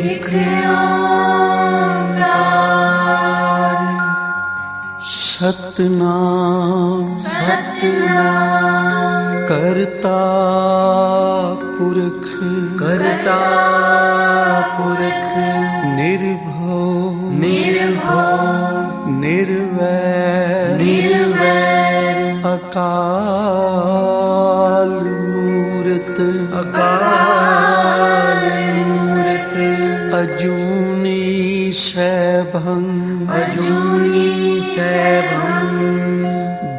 एक ओंकार सतनाम सतनाम करता पुरख निर्भव निर्वैर अकाल मूरत अजूनी सैभं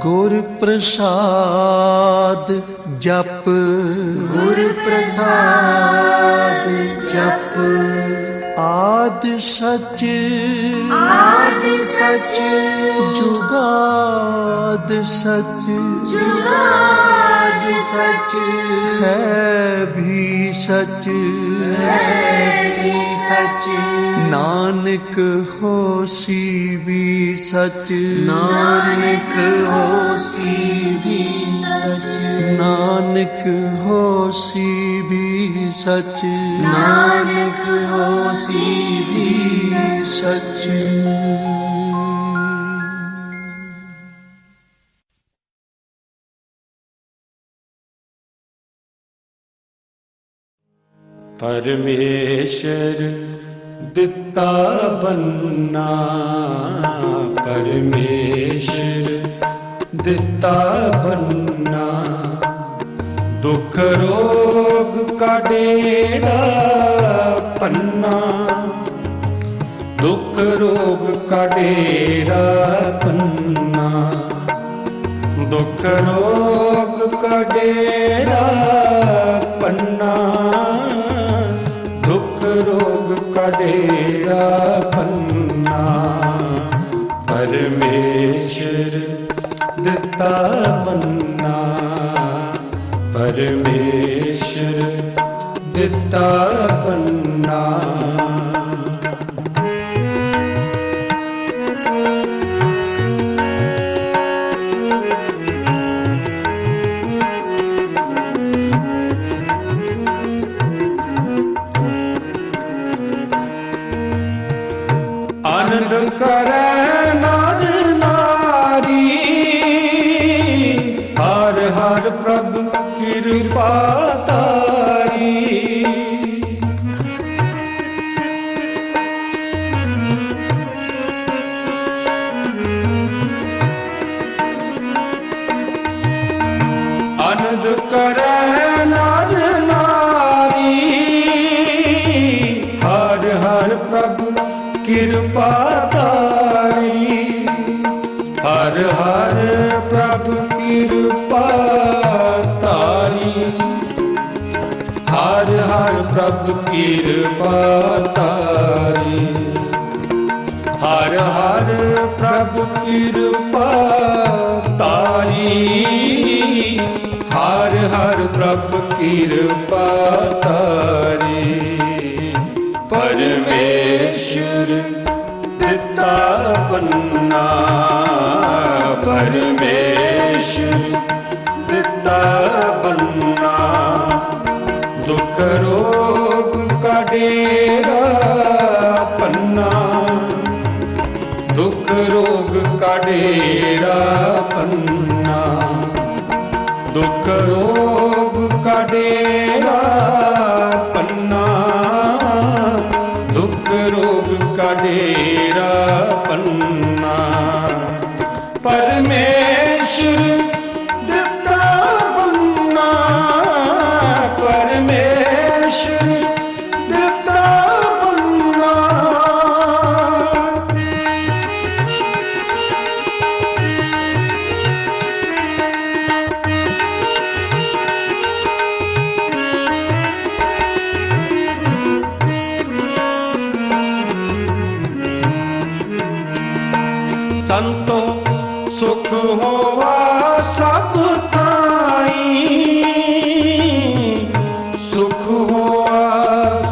गुर प्रसाद जप आद सच जुगाद सच है भी सच नानक होसी भी सच नानक होसी भी सच परमेश्वर दिता बन्ना परमेश्वर दिता बन्ना दुख रोग का डेरा पन्ना दुख रोग का डेरा पन्ना दुख रोग का डेरा पन्ना दुख रोग का डेरा पन्ना परमेश्वर दिता बन्ना परमेश्वर दिता बन्ना आनंद करे नर नारी हर हर प्रभु कृपा तारी आनंद करे नर नारी हर हर प्रभु कृपा तारी हर हर प्रभु कृपा तारी हर हर प्रभु कृपा तारी हर हर प्रभु कृपा तारी हर हर प्रभु कृपा तारी परमेश्वर दिता बन्ना परमेश्वर दिता बन्ना दुख रोग का डेरा पन्ना दुख रोग का डेरा पन्ना दुख रोग का डेरा पन्ना दुख रोग का डेरा पन्ना परमेश्वर दिता बन्ना परमेश्वर दिता बन्ना संतो सुख होवा सब ताई सुख होवा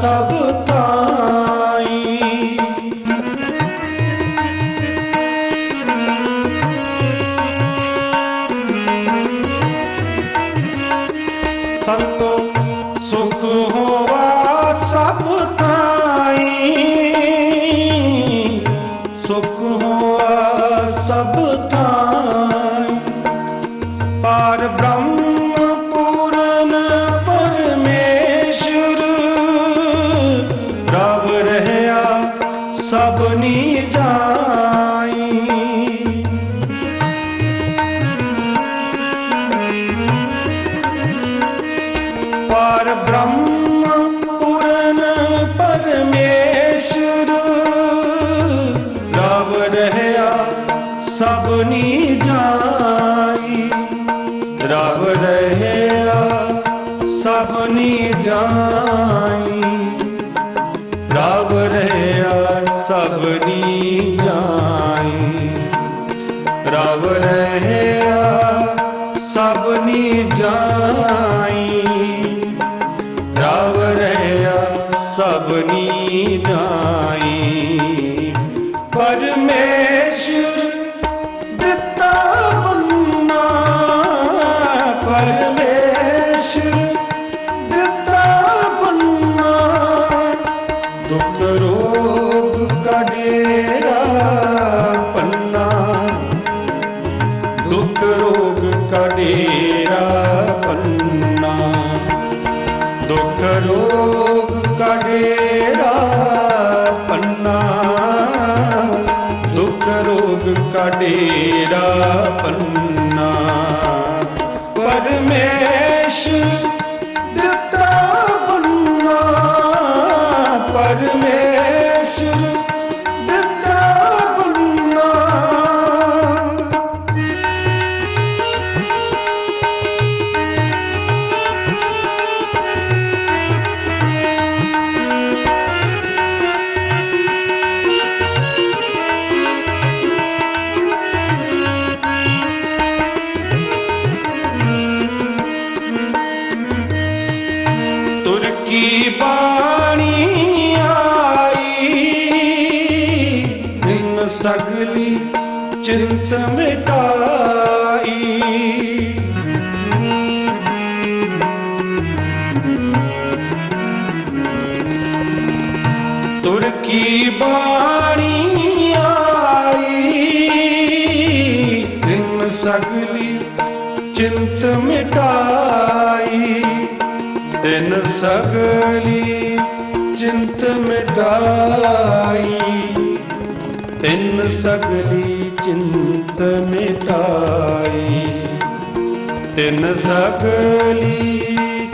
सब ताई सबनी जाई, रब रहया सबनी जाई, रब रहया सबनी जाई, रब रहया सबनी जाई, रब रहया सबनी जाई। परमेश्वर दिता बन्ना, परमेश्वर दिता बन्ना, दुख रोग का डेरा पन्ना, दुख रोग का डेरा पन्ना, दुख रोग का डेरा पन्ना, दुख रोग का डेरा पन्ना। परमेश्वर दिता बन्ना, परमेश्वर दिता बन्ना। तुर की बाणी आई, दिन सगली चिंत मिटाई, तुर की बाणी आई, दिन सगली चिंत मिटाई, दिन सगली चिंत मिटाई, दिन सगली चिंत मिटाई, दिन सगली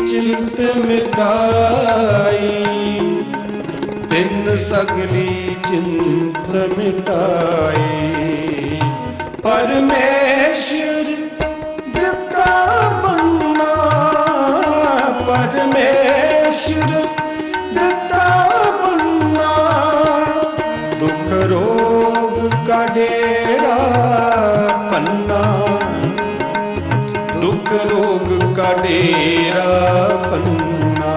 चिंत मिटाई, दिन सगली चिंत मिटाई। परमेश्वर दिता बन्ना, परमेश्वर दिता बन्ना, दुख रोग का डेरा पन्ना, दुख रोग का डेरा पन्ना,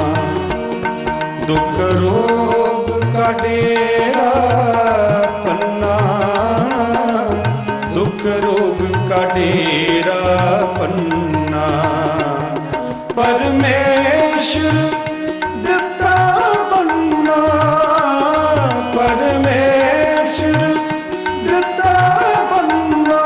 दुख रोग का डेरा पन्ना, दुख रोग का डेरा पन्ना। परमेश्वर दिता बन्ना, परमेश्वर दिता बन्ना।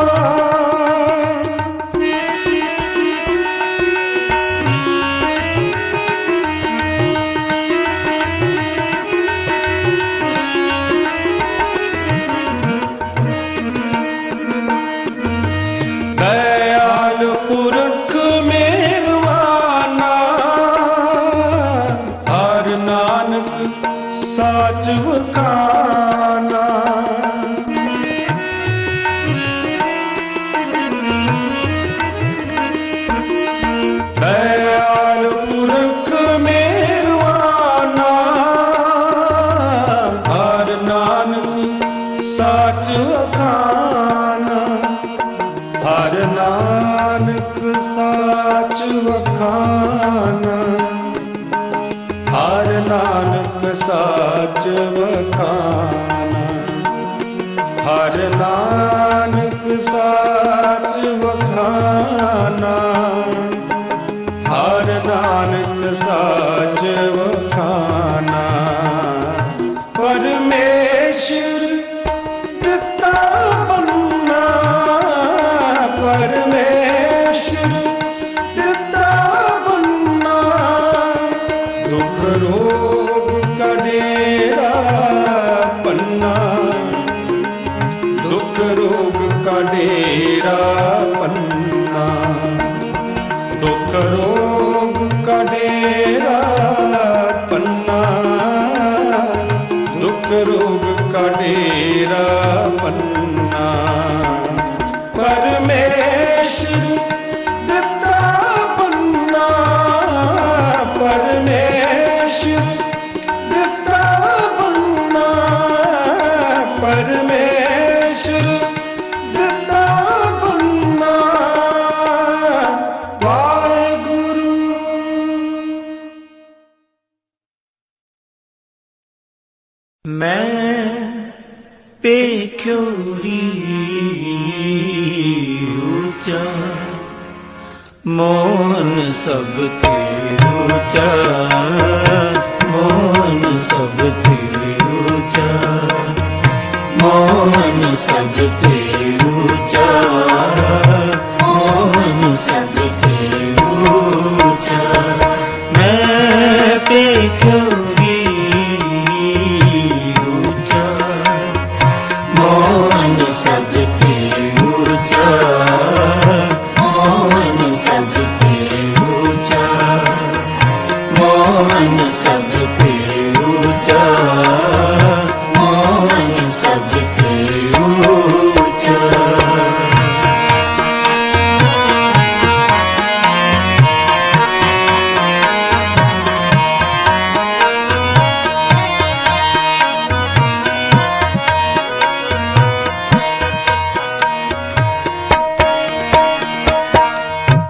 दयाल पुरख मेरवाना, हर नानक साच वखाना, दयाल पुरख मेरवाना, हर नानक साच वखाना, हर नानक साच वखाना, हर नानक साच वखाना, हर नानक साच वखाना, हर नानक साच वखाना। परमेश्वर दिता बन्ना, परमेश्वर दिता बन्ना, दुख रोग का डेरा पन्ना, दुख रोग का डेरा पन्ना, दुख रोग का डेरा पन्ना, दुख रोग का डेरा पन्ना। मैं पेख्योरी ऊंचा मोहन सब ते ऊंचा मोहन सब ते ऊंचा मोहन सब ते ऊंचा मोहन सब ते ऊंचा मैं पेख्योरी ऊंचा मोहन सब ते ऊंचा मोहन सब ते ऊंचा मोहन सब ते ऊंचा मोहन सब ते ऊंचा।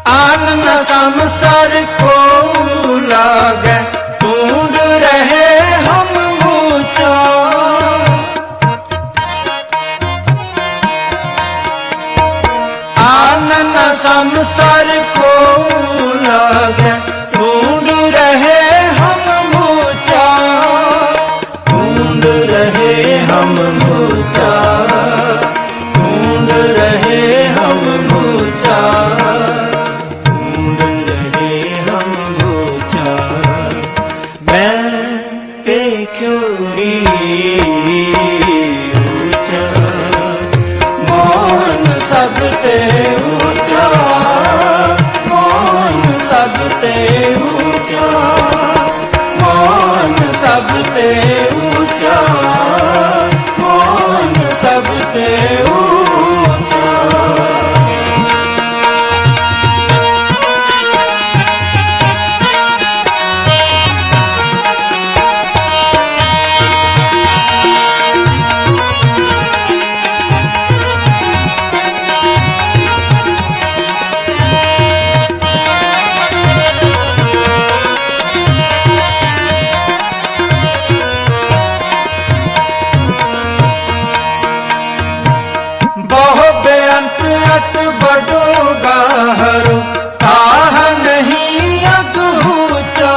आनंद संसार को लागे ढूंढ रहे हम ऊंचा आनंद संसार को लागे ढूंढ रहे हम ऊंचा ढूंढ रहे हम ऊंचा ढूंढ रहे हम ऊंचा मोहन सब ते ऊंचा मोहन सब ते ऊंचा मोहन सब ते ऊंचा मोहन सब ते ऊंचा। बहु बेअंत अत बड़ो गाहरो ताह नहीं अग ऊंचा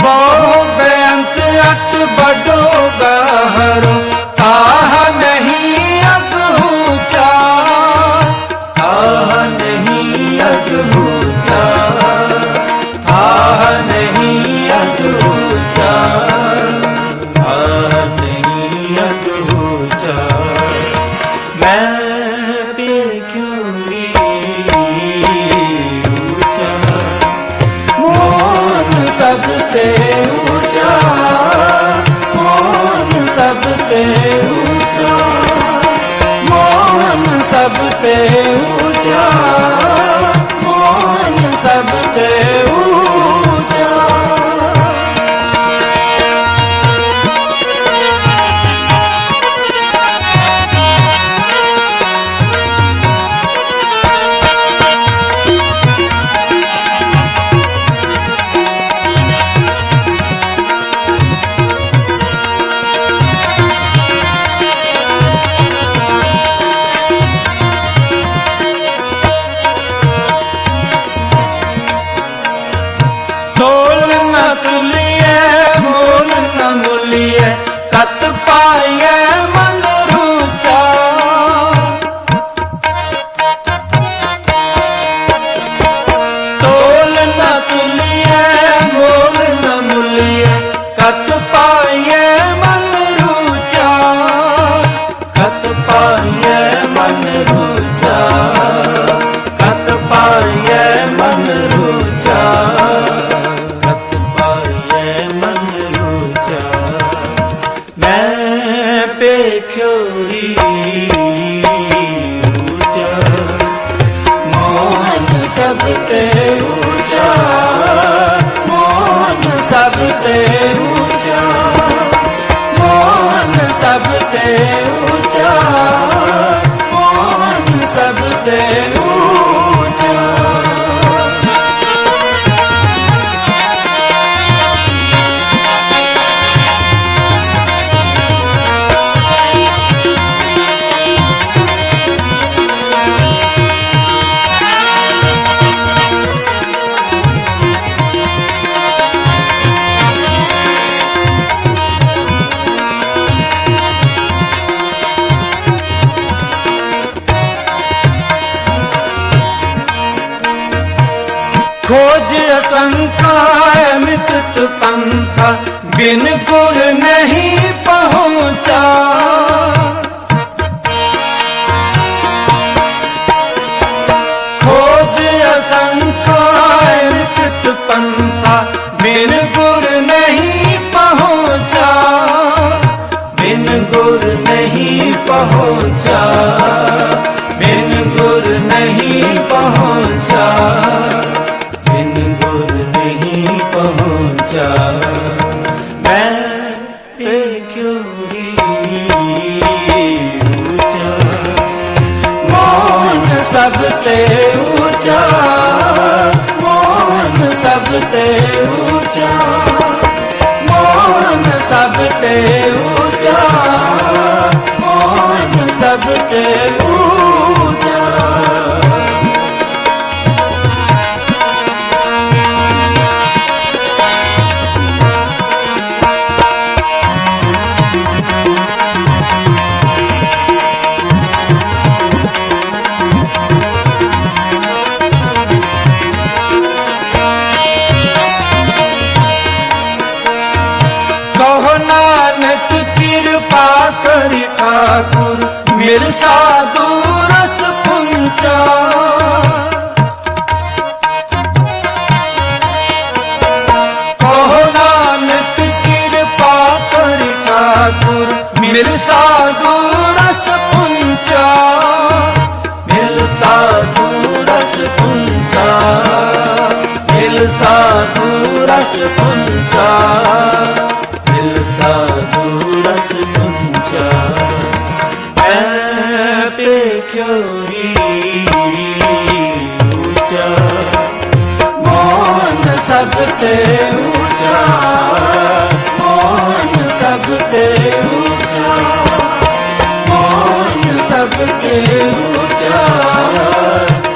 बहु बेअंत अत बड़ो गाहरो ताह नहीं अग ऊंचा ताह नहीं अग ऊंचा ताह नहीं अग ऊंचा सब ते ऊंचा मोहन सब ते ऊंचा मोहन सब ते ऊंचा मोहन सब ते ऊंचा। तोल न तुलिए मोल न मुलिए कत पाए मन रूचा तोल न तुलिए मोल न मुलिए कत पाए मन रूचा कत पाए मन रूचा कत पाए मन रूचा पेख्योरी ऊंचा मोहन सब ते ऊंचा मोहन सब ते ऊंचा मोहन सब ते ऊंचा मोहन सब ते ऊंचा। खोज असंख्या मितत पंथा, बिन गुर नहीं पहुंचा। खोज असंख्या मितत पंथा, बिन गुर नहीं पहुंचा। बिन गुर नहीं पहुंचा, बिन गुर नहीं पहुंचा, बिन गुर नहीं पहुंचा। मैं पे क्यों ही ऊंचा, मौन सबते ऊंचा, मौन सबते ऊंचा, मौन सबते ऊंचा, मौन सबते ऊंचा। कहो नानक कृपा करि ठाकुर, मेरे साधु रस पुंचा। कहो नानक कृपा करि ठाकुर, मेरे साधु रस पुंचा। मेरे साधु रस पुंचा, मेरे साधु रस पुंचा, साधु रस पुंचा। मैं पे क्यों ही ऊंचा, मौन सबते ऊंचा, मौन सबते ऊंचा, मौन सबते ऊंचा,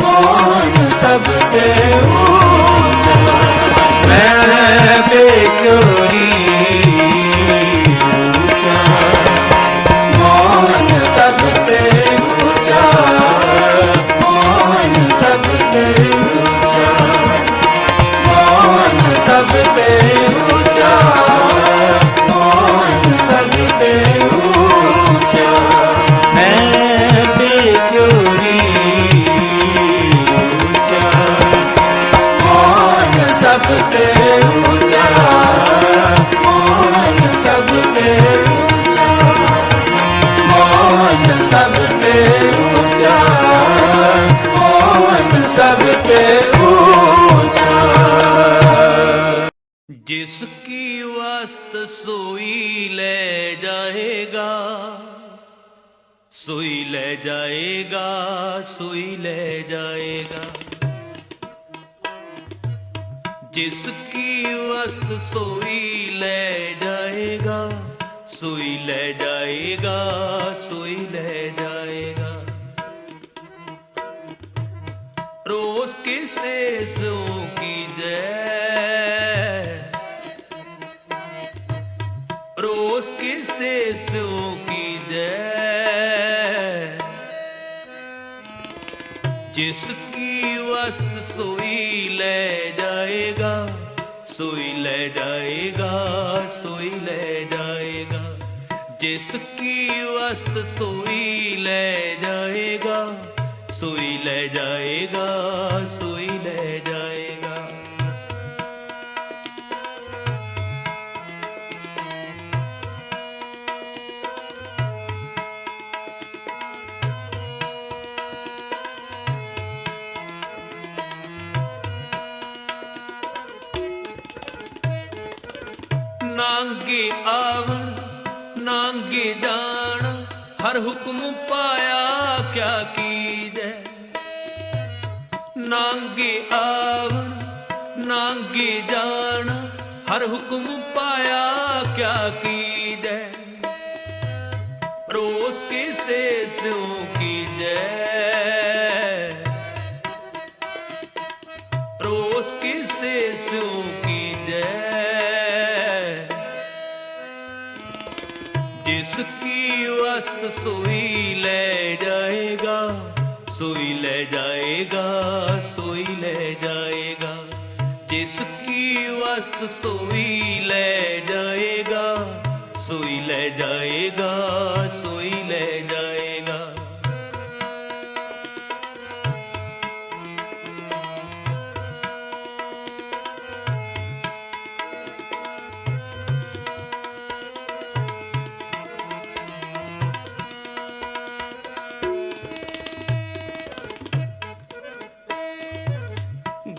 मौन सबते ऊंचा। मैं पे क्यों ही सबते ऊंचा, मौन सबते ऊंचा, मौन सबते ऊंचा, मौन सबते ऊंचा। मैं भी क्यों ही ऊंचा, मौन सबते ऊंचा, मौन सबते ऊंचा, मौन सबते ऊंचा, मौन सबते ऊंचा। जिसकी वस्त सोई ले जाएगा, सोई ले जाएगा, सोई ले जाएगा। जिसकी वस्त सोई ले जाएगा, सोई ले जाएगा, सोई ले जाएगा। रोज किसे सो की जय, रोज किसे सो की जय। जिसकी वस्त सोई ले जाएगा, सोई ले जाएगा, सोई ले जाएगा। जिसकी वस्त सोई ले जाएगा, सोई ले जाएगा, सोई ले जाएगा। नांगे आवन नांगे जान, हर हुक्म पाया क्या कीजे। नांगे आवन नांगे जान, हर हुक्म पाया क्या कीजे। रोज किसे सो कीजे, रोज किसे सो कीजे। जिसकी वस्त सोई ले जाएगा, सोई ले जाएगा, सोई ले जाएगा। जिसकी वस्त सोई ले जाएगा, सोई ले जाएगा, सोई ले जाएगा।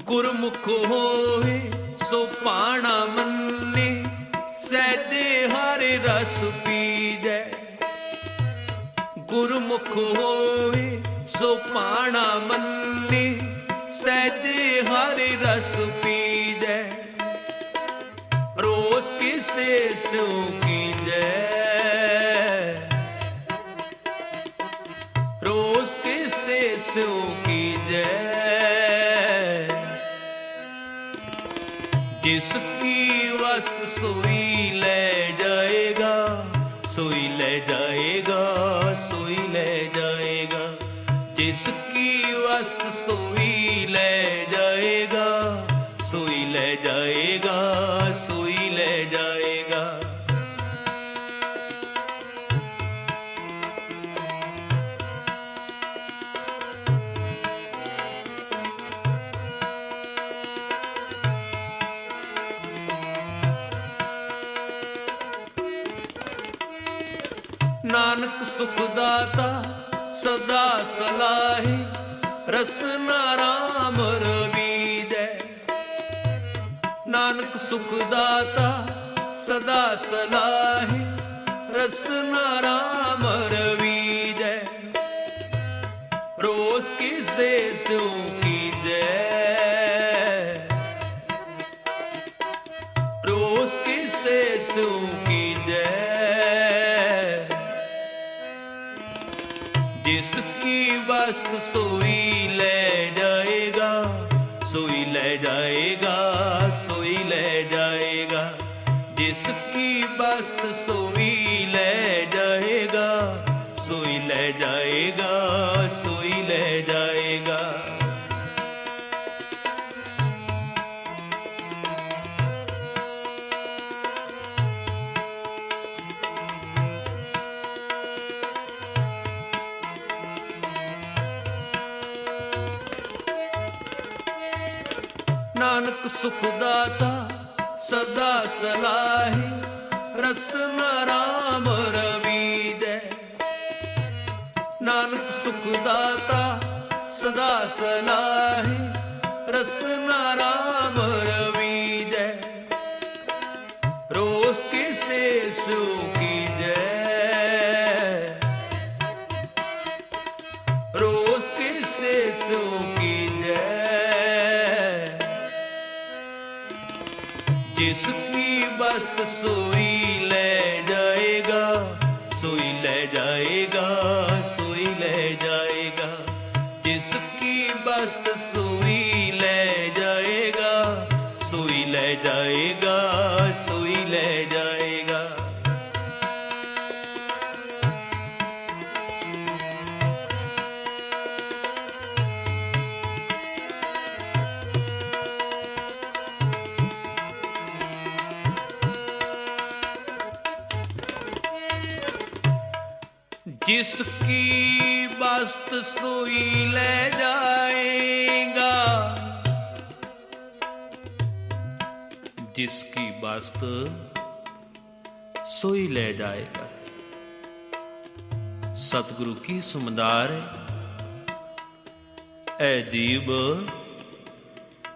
गुरमुख होए सो पाना मन्ने, सहजे हरे रस पीजै। गुरमुख होए सो पाना मन्ने, सहजे हरे रस पीजै। रोज किसे सो कीजै, रोज किसे सो कीजै। जिसकी वस्त सोई ले जाएगा, सोई ले जाएगा, सोई ले जाएगा। जिसकी वस्त सोई ले जाएगा, सोई ले जाएगा, सोई ले जाएगा। नानक सुखदाता सदा सलाहे, रसना राम रवीजै। नानक सुखदाता सदा सलाहे, रसना राम रवीजै। रोज किसे सो कीजै, रोज किसे सो कीजै। जिसकी वस्त सोई ले जाएगा, सोई ले जाएगा, सोई ले जाएगा। जिसकी वस्त सोई ले जाएगा, सोई ले जाएगा, सोई ले जाएगा। नानक सुखदाता सदा सलाहे, रसना राम रवीजै। नानक सुखदाता सदा सलाहे, रसना राम रवीजै। रोज किसे सो कीजै, रोज किसे सो कीजै। जिसकी वस्त सोई ले जाएगा, सोई ले जाएगा, सोई ले जाएगा। जिसकी वस्त सोई ले जाएगा, सोई ले जाएगा, सोई ले जाएगा। जिसकी वस्त सोई ले जाएगा, जिसकी वस्त सोई ले जाएगा। सतगुरु की सुमदार ऐ जीव,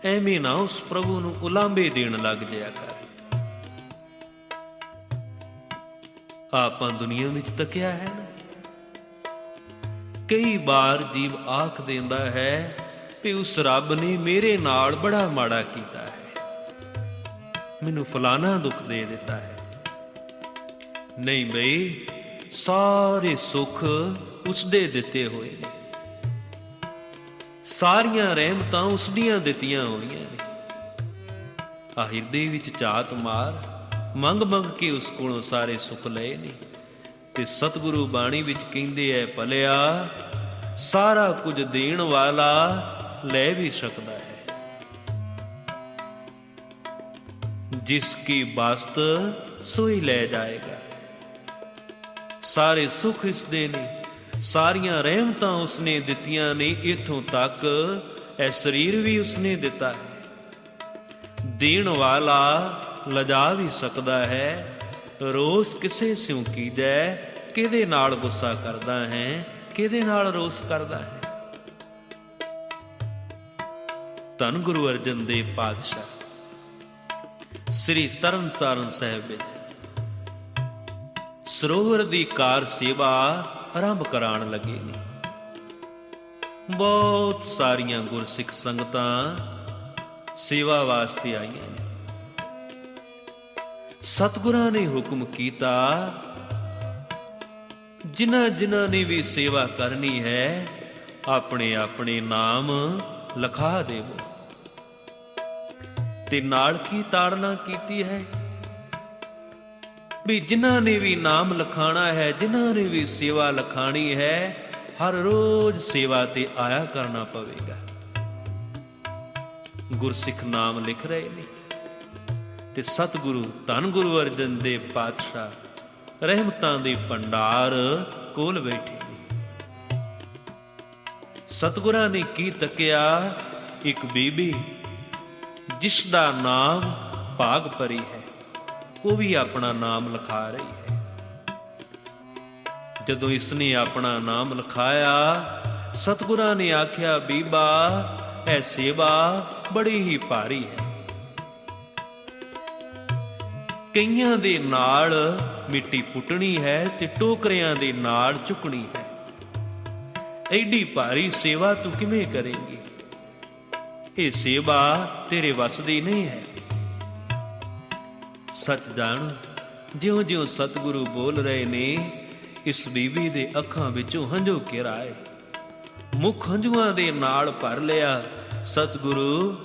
ਐਵੇਂ ਨਾ ਉਸ ਪ੍ਰਭੂ ਨੂੰ ਉਲਾਂਭੇ ਦੇਣ ਲੱਗ ਜਾਇਆ ਕਰ। ਆਪਾਂ ਦੁਨੀਆ ਵਿੱਚ ਤੱਕਿਆ ਹੈ ਨਾ, ਕਈ ਵਾਰ ਜੀਵ ਆਖ ਦਿੰਦਾ ਹੈ ਕਿ ਉਸ ਰੱਬ ਨੇ ਮੇਰੇ ਨਾਲ ਬੜਾ ਮਾੜਾ ਕੀਤਾ ਹੈ, ਮੈਨੂੰ ਫਲਾਣਾ ਦੁੱਖ ਦੇ ਦਿੱਤਾ ਹੈ। ਨਹੀਂ ਬਈ, ਸਾਰੇ ਸੁੱਖ ਉਸਦੇ ਦਿੱਤੇ ਹੋਏ ਨੇ, ਸਾਰੀਆਂ ਰਹਿਮਤਾਂ ਉਸ ਦੀਆਂ ਦਿੱਤੀਆਂ ਹੋਈਆਂ ਨੇ। ਆ ਹਿਰਦੇ ਵਿੱਚ ਝਾਤ ਮਾਰ, ਮੰਗ ਮੰਗ ਕੇ ਉਸ ਕੋਲੋਂ ਸਾਰੇ ਸੁੱਖ ਲਏ ਨੇ। ਤੇ ਸਤਿਗੁਰੂ ਬਾਣੀ ਵਿੱਚ ਕਹਿੰਦੇ ਐ, ਭਲਿਆ ਸਾਰਾ ਕੁਝ ਦੇਣ ਵਾਲਾ ਲੈ ਵੀ ਸਕਦਾ ਹੈ। जिसकी बास्त सोई लै जाएगा। ਸਾਰੇ ਸੁੱਖ ਇਸ ਦੇ ਨੇ, ਸਾਰੀਆਂ ਰਹਿਮਤਾਂ ਉਸਨੇ ਦਿੱਤੀਆਂ ਨੇ, ਇੱਥੋਂ ਤੱਕ ਇਹ ਸਰੀਰ ਵੀ ਉਸਨੇ ਦਿੱਤਾ ਹੈ। ਦੇਣ ਵਾਲਾ ਲਜਾ ਵੀ ਸਕਦਾ ਹੈ। ਰੋਸ ਕਿਸੇ ਸਿਉ ਕੀਜੈ, ਕਿਹਦੇ ਨਾਲ ਗੁੱਸਾ ਕਰਦਾ ਹੈ, ਕਿਹਦੇ ਨਾਲ ਰੋਸ ਕਰਦਾ ਹੈ। ਧੰਨ ਗੁਰੂ ਅਰਜਨ ਦੇਵ ਪਾਤਸ਼ਾਹ ਸ੍ਰੀ ਤਰਨਤਾਰਨ ਸਾਹਿਬ ਵਿੱਚ ਸਰੋਵਰ ਦੀ ਕਾਰ ਸੇਵਾ ਆਰੰਭ ਕਰਾਉਣ ਲੱਗੇ ਨੇ। ਬਹੁਤ ਸਾਰੀਆਂ ਗੁਰਸਿੱਖ ਸੰਗਤਾਂ ਸੇਵਾ ਵਾਸਤੇ ਆਈਆਂ ਨੇ। ਸਤਿਗੁਰਾਂ ਨੇ ਹੁਕਮ ਕੀਤਾ, ਜਿਨ੍ਹਾਂ ਨੇ ਵੀ ਸੇਵਾ ਕਰਨੀ ਹੈ ਆਪਣੇ ਆਪਣੇ ਨਾਮ ਲਿਖਾ ਦੇਵੋ। ਤੇ ਨਾਲ ਕੀ ਤਾੜਨਾ ਕੀਤੀ ਹੈ ਵੀ ਜਿਨ੍ਹਾਂ ਨੇ ਵੀ ਨਾਮ ਲਿਖਾਣਾ ਹੈ, ਜਿਨ੍ਹਾਂ ਨੇ ਵੀ ਸੇਵਾ ਲਿਖਾਣੀ ਹੈ, ਹਰ ਰੋਜ਼ ਸੇਵਾ ਤੇ ਆਇਆ ਕਰਨਾ ਪਵੇਗਾ। ਗੁਰਸਿੱਖ ਨਾਮ ਲਿਖ ਰਹੇ ਨੇ ਤੇ ਸਤਿਗੁਰੂ ਧੰਨ ਗੁਰੂ ਅਰਜਨ ਦੇਵ ਪਾਤਸ਼ਾਹ ਰਹਿਮਤਾਂ ਦੇ ਭੰਡਾਰ ਕੋਲ ਬੈਠੇ ਨੇ। ਸਤਿਗੁਰਾਂ ਨੇ ਕੀ ਤੱਕਿਆ, ਇੱਕ ਬੀਬੀ ਜਿਸ ਦਾ ਨਾਮ ਭਾਗ ਭਰੀ ਹੈ, ਉਹ ਵੀ ਆਪਣਾ ਨਾਮ ਲਿਖਾ ਰਹੀ ਹੈ। ਜਦੋਂ ਇਸਨੇ ਆਪਣਾ ਨਾਮ ਲਿਖਾਇਆ, ਸਤਿਗੁਰਾਂ ਨੇ ਆਖਿਆ, ਬੀਬਾ ਇਹ ਸੇਵਾ ਬੜੀ ਹੀ ਭਾਰੀ ਹੈ। ਕਈਆਂ ਦੇ ਨਾਲ ਮਿੱਟੀ ਪੁੱਟਣੀ ਹੈ ਤੇ ਟੋਕਰਿਆਂ ਦੇ ਨਾਲ ਚੁੱਕਣੀ ਹੈ। ਐਡੀ ਭਾਰੀ ਸੇਵਾ ਤੂੰ ਕਿਵੇਂ ਕਰੇਂਗੀ? ਇਹ ਸੇਵਾ ਤੇਰੇ ਵੱਸ ਦੀ ਨਹੀਂ ਹੈ। ਸੱਚ ਜਾਣ, ਜਿਉਂ-ਜਿਉਂ ਸਤਿਗੁਰੂ ਬੋਲ ਰਹੇ ਨੇ, ਇਸ ਬੀਬੀ ਦੇ ਅੱਖਾਂ ਵਿੱਚੋਂ ਹੰਝੂ ਘਿਰ ਆਏ, ਮੁੱਖ ਹੰਝੂਆਂ ਦੇ ਨਾਲ ਭਰ ਲਿਆ। ਸਤਿਗੁਰੂ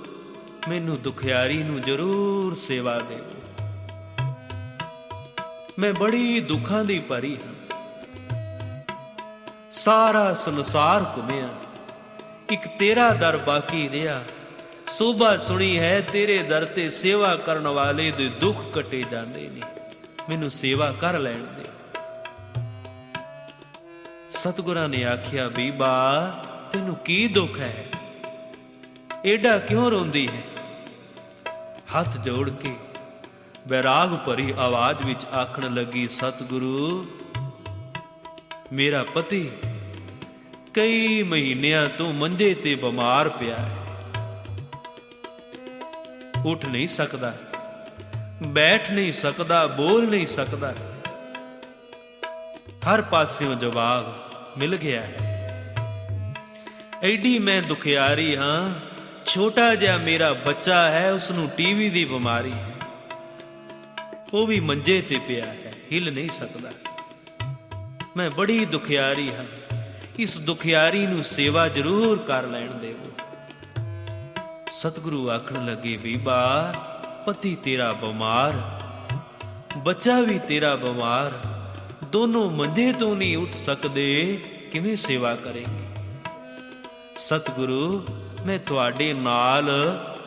ਮੈਨੂੰ ਦੁਖਿਆਰੀ ਨੂੰ ਜ਼ਰੂਰ ਸੇਵਾ ਦੇਵੋ, ਮੈਂ ਬੜੀ ਦੁੱਖਾਂ ਦੀ ਭਰੀ ਹਾਂ। ਸਾਰਾ ਸੰਸਾਰ ਘੁੰਮਿਆ, ਇੱਕ ਤੇਰਾ ਦਰ ਬਾਕੀ ਰਿਹਾ। ਸੋਭਾ ਸੁਣੀ ਹੈ ਤੇਰੇ ਦਰ ਤੇ ਸੇਵਾ ਕਰਨ ਵਾਲੇ ਦੇ ਦੁੱਖ ਕੱਟੇ ਜਾਂਦੇ ਨੇ, ਮੈਨੂੰ ਸੇਵਾ ਕਰ ਲੈਣ ਦੇ। ਸਤਿਗੁਰਾਂ ਨੇ ਆਖਿਆ, ਬੀਬਾ ਤੈਨੂੰ ਕੀ ਦੁੱਖ ਹੈ? ਏਡਾ ਕਿਉਂ ਰੋਂਦੀ ਹੈ? ਹੱਥ ਜੋੜ ਕੇ ਬੈਰਾਗ ਭਰੀ ਆਵਾਜ਼ ਵਿੱਚ ਆਖਣ ਲੱਗੀ, ਸਤਿਗੁਰੂ ਮੇਰਾ ਪਤੀ ਕਈ ਮਹੀਨਿਆਂ ਤੋਂ ਮੰਜੇ ਤੇ ਬਿਮਾਰ ਪਿਆ ਹੈ, ਉੱਠ ਨਹੀਂ ਸਕਦਾ, ਬੈਠ ਨਹੀਂ ਸਕਦਾ, ਬੋਲ ਨਹੀਂ ਸਕਦਾ। ਹਰ ਪਾਸਿਓਂ ਜਵਾਬ ਮਿਲ ਗਿਆ ਹੈ। ਐਡੀ ਮੈਂ ਦੁਖਿਆਰੀ ਹਾਂ, ਛੋਟਾ ਜਿਹਾ ਮੇਰਾ ਬੱਚਾ ਹੈ, ਉਸ ਨੂੰ ਟੀਵੀ ਦੀ ਬਿਮਾਰੀ ਹੈ, ਉਹ ਵੀ ਮੰਜੇ ਤੇ ਪਿਆ ਹੈ, ਹਿੱਲ ਨਹੀਂ ਸਕਦਾ। ਮੈਂ ਬੜੀ ਦੁਖਿਆਰੀ ਹਾਂ, ਇਸ ਦੁਖਿਆਰੀ ਨੂੰ ਸੇਵਾ ਜ਼ਰੂਰ ਕਰ ਲੈਣ ਦੇਵੋ। ਸਤਿਗੁਰੂ ਆਖਣ ਲੱਗੇ, ਬੀਬਾ ਪਤੀ ਤੇਰਾ ਬਿਮਾਰ, ਬੱਚਾ ਵੀ ਤੇਰਾ ਬਿਮਾਰ, ਦੋਨੋਂ ਮੰਜੇ ਤੋਂ ਨਹੀਂ ਉੱਠ ਸਕਦੇ, ਕਿਵੇਂ ਸੇਵਾ ਕਰੇਂਗੇ? ਸਤਿਗੁਰੂ ਮੈਂ ਤੁਹਾਡੇ ਨਾਲ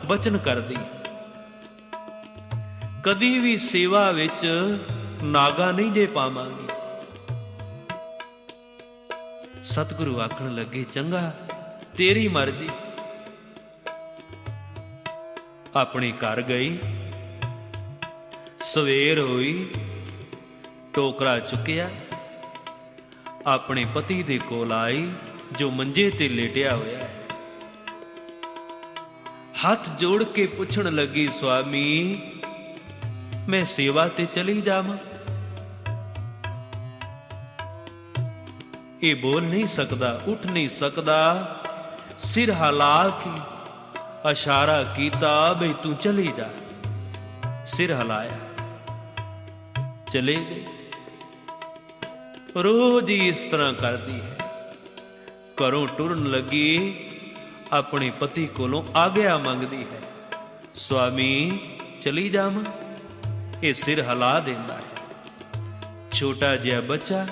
ਬਚਨ ਕਰਦੀ, ਕਦੀ ਵੀ ਸੇਵਾ ਵਿੱਚ ਨਾਗਾ ਨਹੀਂ ਜੇ ਪਾਵਾਂਗੀ। ਸਤਿਗੁਰੂ ਆਖਣ ਲੱਗੇ, ਚੰਗਾ ਤੇਰੀ ਮਰਜ਼ੀ। ਆਪਣੇ ਘਰ ਗਈ, ਸਵੇਰ ਹੋਈ, ਟੋਕਰਾ ਚੁੱਕਿਆ, ਆਪਣੇ ਪਤੀ ਦੇ ਕੋਲ ਆਈ ਜੋ ਮੰਜੇ ਤੇ ਲੇਟਿਆ ਹੋਇਆ ਹੈ। ਹੱਥ ਜੋੜ ਕੇ ਪੁੱਛਣ ਲੱਗੀ, ਸੁਆਮੀ ਮੈਂ ਸੇਵਾ ਤੇ ਚਲੀ ਜਾਵਾਂ? ਇਹ ਬੋਲ ਨਹੀਂ ਸਕਦਾ, ਉੱਠ ਨਹੀਂ ਸਕਦਾ, ਸਿਰ ਹਿਲਾ ਕੇ ਇਸ਼ਾਰਾ ਕੀਤਾ ਬਈ ਤੂੰ ਚਲੀ ਜਾ। ਸਿਰ ਹਿਲਾਇਆ, ਚਲੇ ਗਏ। ਰੋਜ਼ ਹੀ ਇਸ ਤਰ੍ਹਾਂ ਕਰਦੀ ਹੈ। ਘਰੋਂ ਟੁਰਨ ਲੱਗੀ, ਆਪਣੇ ਪਤੀ ਕੋਲੋਂ ਆਗਿਆ ਮੰਗਦੀ ਹੈ, ਸੁਆਮੀ ਚਲੀ ਜਾਵਾਂ? ਇਹ ਸਿਰ ਹਿਲਾ ਦਿੰਦਾ ਹੈ। ਛੋਟਾ ਜਿਹਾ ਬੱਚਾ,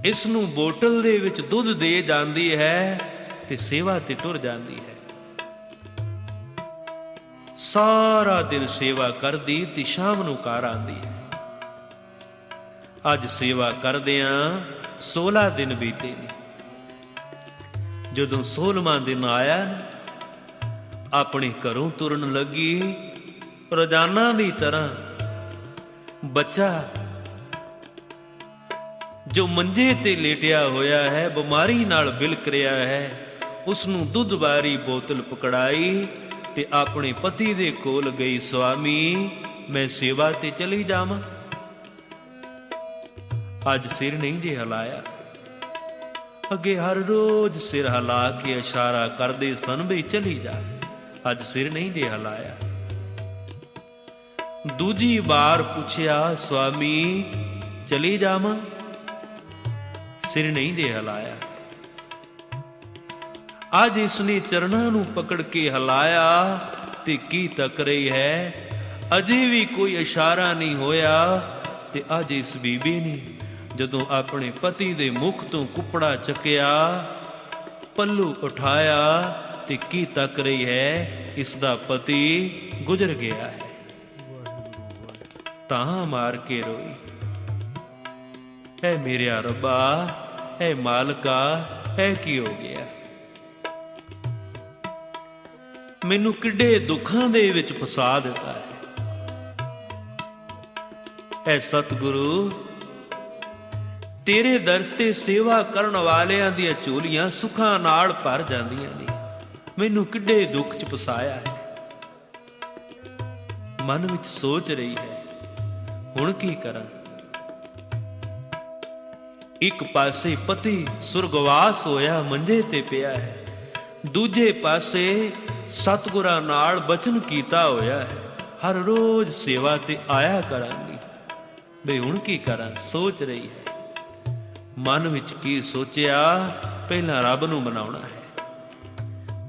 ਇਸ ਨੂੰ ਬੋਤਲ ਦੇ ਵਿੱਚ ਦੁੱਧ ਦੇ ਜਾਂਦੀ ਹੈ ਤੇ ਸੇਵਾ ਤੇ ਟੁਰ ਜਾਂਦੀ ਹੈ। ਸਾਰਾ ਦਿਨ ਸੇਵਾ ਕਰਦੀ ਤੇ ਸ਼ਾਮ ਨੂੰ ਘਰ ਆਉਂਦੀ ਹੈ। ਅੱਜ ਸੇਵਾ ਕਰਦਿਆਂ 16 ਦਿਨ ਬੀਤੇ ਨੇ। ਜਦੋਂ 16ਵਾਂ ਦਿਨ ਆਇਆ, ਆਪਣੇ ਘਰੋਂ ਤੁਰਨ ਲੱਗੀ। ਰੋਜ਼ਾਨਾ ਦੀ ਤਰ੍ਹਾਂ ਬੱਚਾ ਜੋ ਮੰਜੇ ਤੇ ਲੇਟਿਆ ਹੋਇਆ ਹੈ, ਬਿਮਾਰੀ ਨਾਲ ਬਿਲਕ ਰਿਹਾ ਹੈ, ਉਸ ਨੂੰ ਦੁੱਧ ਵਾਲੀ ਬੋਤਲ ਪਕੜਾਈ ਤੇ ਆਪਣੇ ਪਤੀ ਦੇ ਕੋਲ ਗਈ। ਸਵਾਮੀ, ਮੈਂ ਸੇਵਾ ਤੇ ਚਲੀ ਜਾਵਾਂ। ਅੱਜ ਸਿਰ ਨਹੀਂ ਜੇ ਹਿਲਾਇਆ। ਅੱਗੇ ਹਰ ਰੋਜ਼ ਸਿਰ ਹਿਲਾ ਕੇ ਇਸ਼ਾਰਾ ਕਰਦੇ ਸਨ ਵੀ ਚਲੀ ਜਾ। ਅੱਜ ਸਿਰ ਨਹੀਂ ਜੇ ਹਿਲਾਇਆ। ਦੂਜੀ ਵਾਰ ਪੁੱਛਿਆ, ਸਵਾਮੀ ਚਲੀ ਜਾਵਾਂ? ਸਿਰ ਨਹੀਂ ਜੇ ਹਿਲਾਇਆ। ਅੱਜ ਇਸਨੇ ਚਰਨਾਂ ਨੂੰ ਪਕੜ ਕੇ ਹਿਲਾਇਆ ਤੇ ਕੀ ਤੱਕ ਰਹੀ ਹੈ, ਅਜੇ ਵੀ ਕੋਈ ਇਸ਼ਾਰਾ ਨਹੀਂ ਹੋਇਆ। ਤੇ ਅੱਜ ਇਸ ਬੀਬੀ ਨੇ ਜਦੋਂ ਆਪਣੇ ਪਤੀ ਦੇ ਮੁਖ ਤੋਂ ਕੁੱਪੜਾ ਚੱਕਿਆ, ਪੱਲੂ ਉਠਾਇਆ ਤੇ ਕੀ ਤੱਕ ਰਹੀ ਹੈ, ਇਸ ਦਾ ਪਤੀ ਗੁਜ਼ਰ ਗਿਆ ਹੈ। ਤਾਂ ਮਾਰ ਕੇ ਰੋਈ, ਐ ਮੇਰਿਆ ਰੱਬਾ, ਐ ਮਾਲਕਾ, ਐ ਕੀ ਹੋ ਗਿਆ? ਮੈਨੂੰ ਕਿੱਡੇ ਦੁੱਖਾਂ ਦੇ ਵਿੱਚ ਫਸਾ ਦਿੱਤਾ ਹੈ। ਐ ਸਤਿਗੁਰੂ, ਤੇਰੇ ਦਰ ਤੇ ਸੇਵਾ ਕਰਨ ਵਾਲਿਆਂ ਦੀਆਂ ਝੋਲੀਆਂ ਸੁੱਖਾਂ ਨਾਲ ਭਰ ਜਾਂਦੀਆਂ ਨੇ। ਮੈਨੂੰ ਕਿੱਡੇ ਦੁੱਖ 'ਚ ਫਸਾਇਆ ਹੈ। ਮਨ ਵਿੱਚ ਸੋਚ ਰਹੀ ਹੈ, ਹੁਣ ਕੀ ਕਰਾਂ? ਇੱਕ ਪਾਸੇ ਪਤੀ ਸੁਰਗਵਾਸ ਹੋਇਆ ਮੰਜੇ ਤੇ ਪਿਆ ਹੈ, ਦੂਜੇ ਪਾਸੇ ਸਤਿਗੁਰਾਂ ਨਾਲ ਬਚਨ ਕੀਤਾ ਹੋਇਆ ਹੈ, ਹਰ ਰੋਜ਼ ਸੇਵਾ ਤੇ ਆਇਆ ਕਰਾਂਗੀ। ਬਈ ਹੁਣ ਕੀ ਕਰਾਂ? ਸੋਚ ਰਹੀ ਹੈ। ਮਨ ਵਿੱਚ ਕੀ ਸੋਚਿਆ? ਪਹਿਲਾਂ ਰੱਬ ਨੂੰ ਮਨਾਉਣਾ ਹੈ,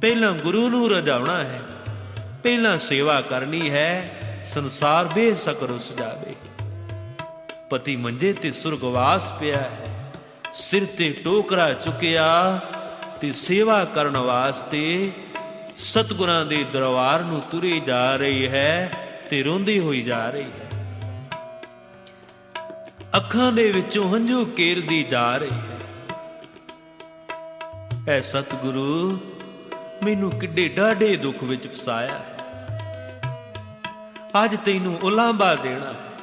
ਪਹਿਲਾਂ ਗੁਰੂ ਨੂੰ ਰਜਾਉਣਾ ਹੈ, ਪਹਿਲਾਂ ਸੇਵਾ ਕਰਨੀ ਹੈ। ਸੰਸਾਰ ਬੇਸ਼ੱਕ ਰੁੱਸ ਜਾਵੇ। ਪਤੀ ਮੰਜੇ ਤੇ ਸੁਰਗਵਾਸ ਪਿਆ ਹੈ, ਸਿਰ ਤੇ ਟੋਕਰਾ ਚੁੱਕਿਆ ਤੇ ਸੇਵਾ ਕਰਨ ਵਾਸਤੇ ਸਤਿਗੁਰਾਂ ਦੇ ਦਰਬਾਰ ਨੂੰ ਤੁਰੀ ਜਾ ਰਹੀ ਹੈ ਤੇ ਰੋਂਦੀ ਹੋਈ ਜਾ ਰਹੀ ਹੈ। ਅੱਖਾਂ ਦੇ ਵਿੱਚੋਂ ਹੰਝੂ ਕੇਰਦੀ ਜਾ ਰਹੀ ਹੈ। ਐ ਸਤਿਗੁਰੂ, ਮੈਨੂੰ ਕਿੱਡੇ ਡਾਢੇ ਦੁੱਖ ਵਿੱਚ ਫਸਾਇਆ ਹੈ। ਅੱਜ ਤੈਨੂੰ ਉਲਾਂਭਾ ਦੇਣਾ ਹੈ।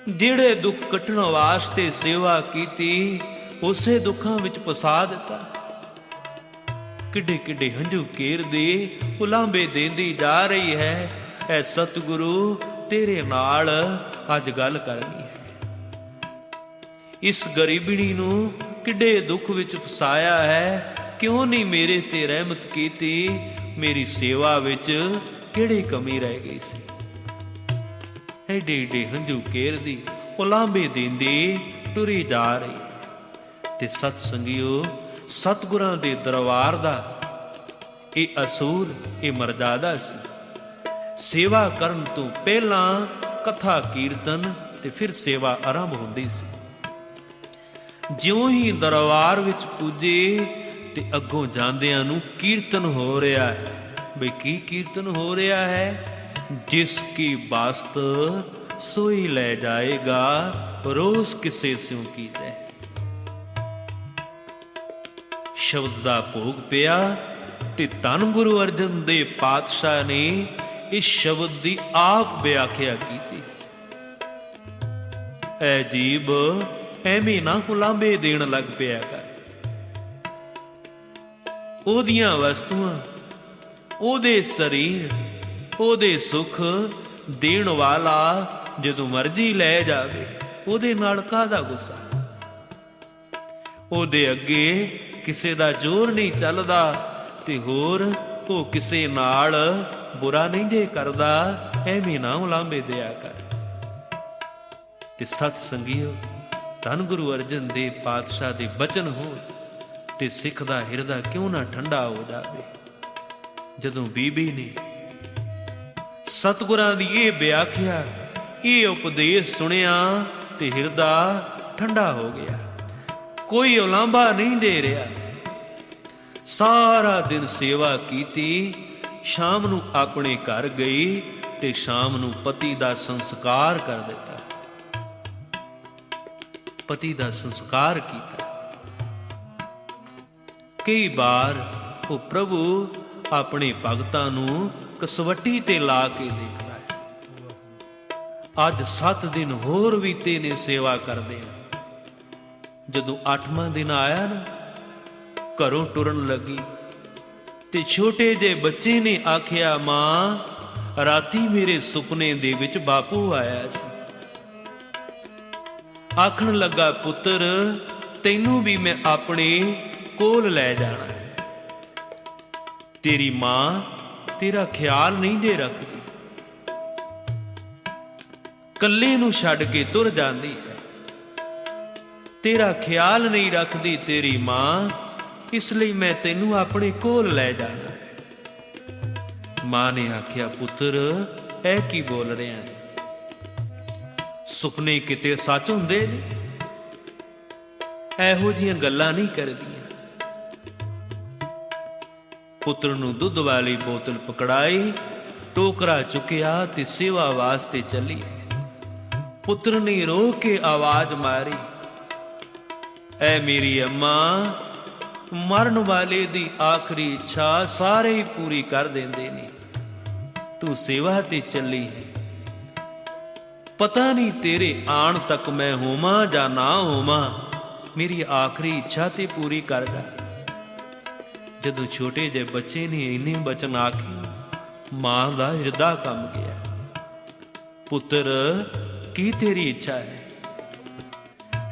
ਜਿਹੜੇ ਦੁੱਖ ਕੱਟਣ ਵਾਸਤੇ ਸੇਵਾ ਕੀਤੀ, ਉਸੇ ਦੁੱਖਾਂ ਵਿੱਚ ਫਸਾ ਦਿੱਤਾ। ਕਿੱਡੇ ਕਿੱਡੇ ਹੰਝੂ ਕੇਰਦੀ, ਉਲਾਂਭੇ ਦੇਂਦੀ ਜਾ ਰਹੀ ਹੈ। ਐ ਸਤਿਗੁਰੂ, ਤੇਰੇ ਨਾਲ ਅੱਜ ਗੱਲ ਕਰਨੀ ਹੈ। ਇਸ ਗਰੀਬਣੀ ਨੂੰ ਕਿੱਡੇ ਦੁੱਖ ਵਿੱਚ ਫਸਾਇਆ ਹੈ। ਕਿਉਂ ਨਹੀਂ ਮੇਰੇ ਤੇ ਰਹਿਮਤ ਕੀਤੀ? ਮੇਰੀ ਸੇਵਾ ਵਿੱਚ ਕਿਹੜੀ ਕਮੀ ਰਹਿ ਗਈ ਸੀ? ਐਡੇ ਐਡੇ ਹੰਝੂ ਕੇਰਦੀ, ਉਲਾਂਭੇ ਦਿੰਦੀ ਟੁਰੀ ਜਾ ਰਹੀ। ਤੇ ਸਤ ਸੰਗਿਓ, ਸਤਿਗੁਰਾਂ ਦੇ ਦਰਬਾਰ ਦਾ ਇਹ ਅਸੂਲ, ਇਹ ਮਰਜ਼ਾਦਾ ਸੀ। ਸੇਵਾ ਕਰਨ ਤੋਂ ਪਹਿਲਾਂ ਕਥਾ ਕੀਰਤਨ ਤੇ ਫਿਰ ਸੇਵਾ ਆਰੰਭ ਹੁੰਦੀ ਸੀ। ਜਿਉਂ ਹੀ ਦਰਬਾਰ ਵਿੱਚ ਪੁੱਜੇ ਤੇ ਅੱਗੋਂ ਜਾਂਦਿਆਂ ਨੂੰ ਕੀਰਤਨ ਹੋ ਰਿਹਾ ਹੈ। ਬਈ ਕੀ ਕੀਰਤਨ ਹੋ ਰਿਹਾ ਹੈ? ਜਿਸ ਕੀ ਬਾਸਤ ਸੋਈ ਲੈ ਜਾਏਗਾ, ਰੋਜ਼ ਕਿਸੇ ਸਿਉ ਕੀਜੈ। ਸ਼ਬਦ ਦਾ ਭੋਗ ਪਿਆ ਤੇ ਧੰਨ ਗੁਰੂ ਅਰਜਨ ਦੇਵ ਪਾਤਸ਼ਾਹ ਨੇ ਇਸ ਸ਼ਬਦ ਦੀ ਆਪ ਵਿਆਖਿਆ ਕੀਤੀ। ਐ ਜੀਬ, ਐਵੇਂ ਨਾ ਉਲਾਂਭੇ ਦੇਣ ਲੱਗ ਪਿਆ ਕਰ। ਉਹਦੀਆਂ ਵਸਤੂਆਂ, ਉਹਦੇ ਸਰੀਰ, ਉਹਦੇ ਸੁੱਖ ਦੇਣ ਵਾਲਾ ਜਦੋਂ ਮਰਜ਼ੀ ਲੈ ਜਾਵੇ, ਉਹਦੇ ਨਾਲ ਕਾਹਦਾ ਗੁੱਸਾ? ਉਹਦੇ ਅੱਗੇ ਕਿਸੇ ਦਾ ਜ਼ੋਰ ਨਹੀਂ ਚੱਲਦਾ ਤੇ ਹੋਰ ਉਹ ਕਿਸੇ ਨਾਲ ਬੁਰਾ ਨਹੀਂ ਜੇ ਕਰਦਾ। ਐਵੇਂ ਨਾ ਉਲਾਂਭੇ ਦਿਆ ਕਰ। ਤੇ ਸਤ ਸੰਗਿਓ, ਧੰਨ ਗੁਰੂ ਅਰਜਨ ਦੇਵ ਪਾਤਸ਼ਾਹ ਦੇ ਬਚਨ ਹੋਣ ਤੇ ਸਿੱਖ ਦਾ ਹਿਰਦਾ ਕਿਉਂ ਨਾ ਠੰਡਾ ਹੋ ਜਾਵੇ। ਜਦੋਂ ਬੀਬੀ ਨੇ ਸਤਿਗੁਰਾਂ ਦੀ ਇਹ ਵਿਆਖਿਆ, ਇਹ ਉਪਦੇਸ਼ ਸੁਣਿਆ ਤੇ ਹਿਰਦਾ ਠੰਡਾ ਹੋ ਗਿਆ। ਕੋਈ ਉਲਾਂਭਾ ਨਹੀਂ ਦੇ ਰਿਹਾ। ਸਾਰਾ ਦਿਨ ਸੇਵਾ ਕੀਤੀ, ਸ਼ਾਮ ਨੂੰ ਆਪਣੇ ਘਰ ਗਈ ਤੇ ਸ਼ਾਮ ਨੂੰ ਪਤੀ ਦਾ ਸੰਸਕਾਰ ਕਰ ਦਿੱਤਾ, ਪਤੀ ਦਾ ਸੰਸਕਾਰ ਕੀਤਾ। ਕਈ ਵਾਰ ਉਹ ਪ੍ਰਭੂ ਆਪਣੇ ਭਗਤਾਂ ਨੂੰ ਕਸਵੱਟੀ ਤੇ ਲਾ ਕੇ ਦੇਖਦਾ ਹੈ। ਅੱਜ 7 ਦਿਨ ਹੋਰ ਬੀਤੇ ਨੇ ਸੇਵਾ ਕਰਦੇ ਆ। ਜਦੋਂ 8ਵਾਂ ਦਿਨ ਆਇਆ ਨਾ, ਘਰੋਂ ਟੁਰਨ ਲੱਗੀ ਤੇ ਛੋਟੇ ਜਿਹੇ ਬੱਚੇ ਨੇ ਆਖਿਆ, ਮਾਂ ਰਾਤੀ ਮੇਰੇ ਸੁਪਨੇ ਦੇ ਵਿੱਚ ਬਾਪੂ ਆਇਆ ਸੀ। ਆਖਣ ਲੱਗਾ, ਪੁੱਤਰ ਤੈਨੂੰ ਵੀ ਮੈਂ ਆਪਣੇ ਕੋਲ ਲੈ ਜਾਣਾ ਹੈ। ਤੇਰੀ ਮਾਂ ਤੇਰਾ ਖਿਆਲ ਨਹੀਂ ਜੇ ਰੱਖਦੀ, ਕੱਲੇ ਨੂੰ ਛੱਡ ਕੇ ਤੁਰ ਜਾਂਦੀ ਹੈ। ਤੇਰਾ ਖਿਆਲ ਨਹੀਂ ਰੱਖਦੀ ਤੇਰੀ ਮਾਂ, ਇਸ ਲਈ ਮੈਂ ਤੈਨੂੰ ਆਪਣੇ ਕੋਲ ਲੈ ਜਾਣਾ ਹੈ। ਮਾਂ ਨੇ ਆਖਿਆ, ਪੁੱਤਰ ਇਹ ਕੀ ਬੋਲ ਰਿਹਾ ਹੈ? ਸੁਪਨੇ ਕਿਤੇ ਸੱਚ ਹੁੰਦੇ ਨੇ? ਇਹੋ ਜਿਹੀਆਂ ਗੱਲਾਂ ਨਹੀਂ ਕਰਦੀਆਂ। ਪੁੱਤਰ ਨੂੰ ਦੁੱਧ ਵਾਲੀ ਬੋਤਲ ਪਕੜਾਈ, ਟੋਕਰਾ ਚੁੱਕਿਆ ਤੇ ਸੇਵਾ ਵਾਸਤੇ ਚੱਲੀ। ਪੁੱਤਰ ਨੇ ਰੋ ਕੇ ਆਵਾਜ਼ ਮਾਰੀ, ਐ ਮੇਰੀ ਅੰਮਾ, ਮਰਨ ਵਾਲੇ ਦੀ ਆਖਰੀ ਇੱਛਾ ਸਾਰੇ ਹੀ ਪੂਰੀ ਕਰ ਦਿੰਦੇ ਨੇ। ਤੂੰ ਸੇਵਾ ਤੇ ਚੱਲੀ ਹੈ, ਪਤਾ ਨਹੀਂ ਤੇਰੇ ਆਉਣ ਤੱਕ ਮੈਂ ਹੋਵਾਂ ਜਾਂ ਨਾ ਹੋਵਾਂ, ਮੇਰੀ ਆਖਰੀ ਇੱਛਾ ਤੇ ਪੂਰੀ ਕਰ ਜਾ। ਜਦੋਂ ਛੋਟੇ ਜਿਹੇ ਬੱਚੇ ਨੇ ਇੰਨੇ ਬਚਨ ਆਖੇ, ਮਾਂ ਦਾ ਹਿਰਦਾ ਕੰਬ ਗਿਆ। ਪੁੱਤਰ ਕੀ ਤੇਰੀ ਇੱਛਾ ਹੈ?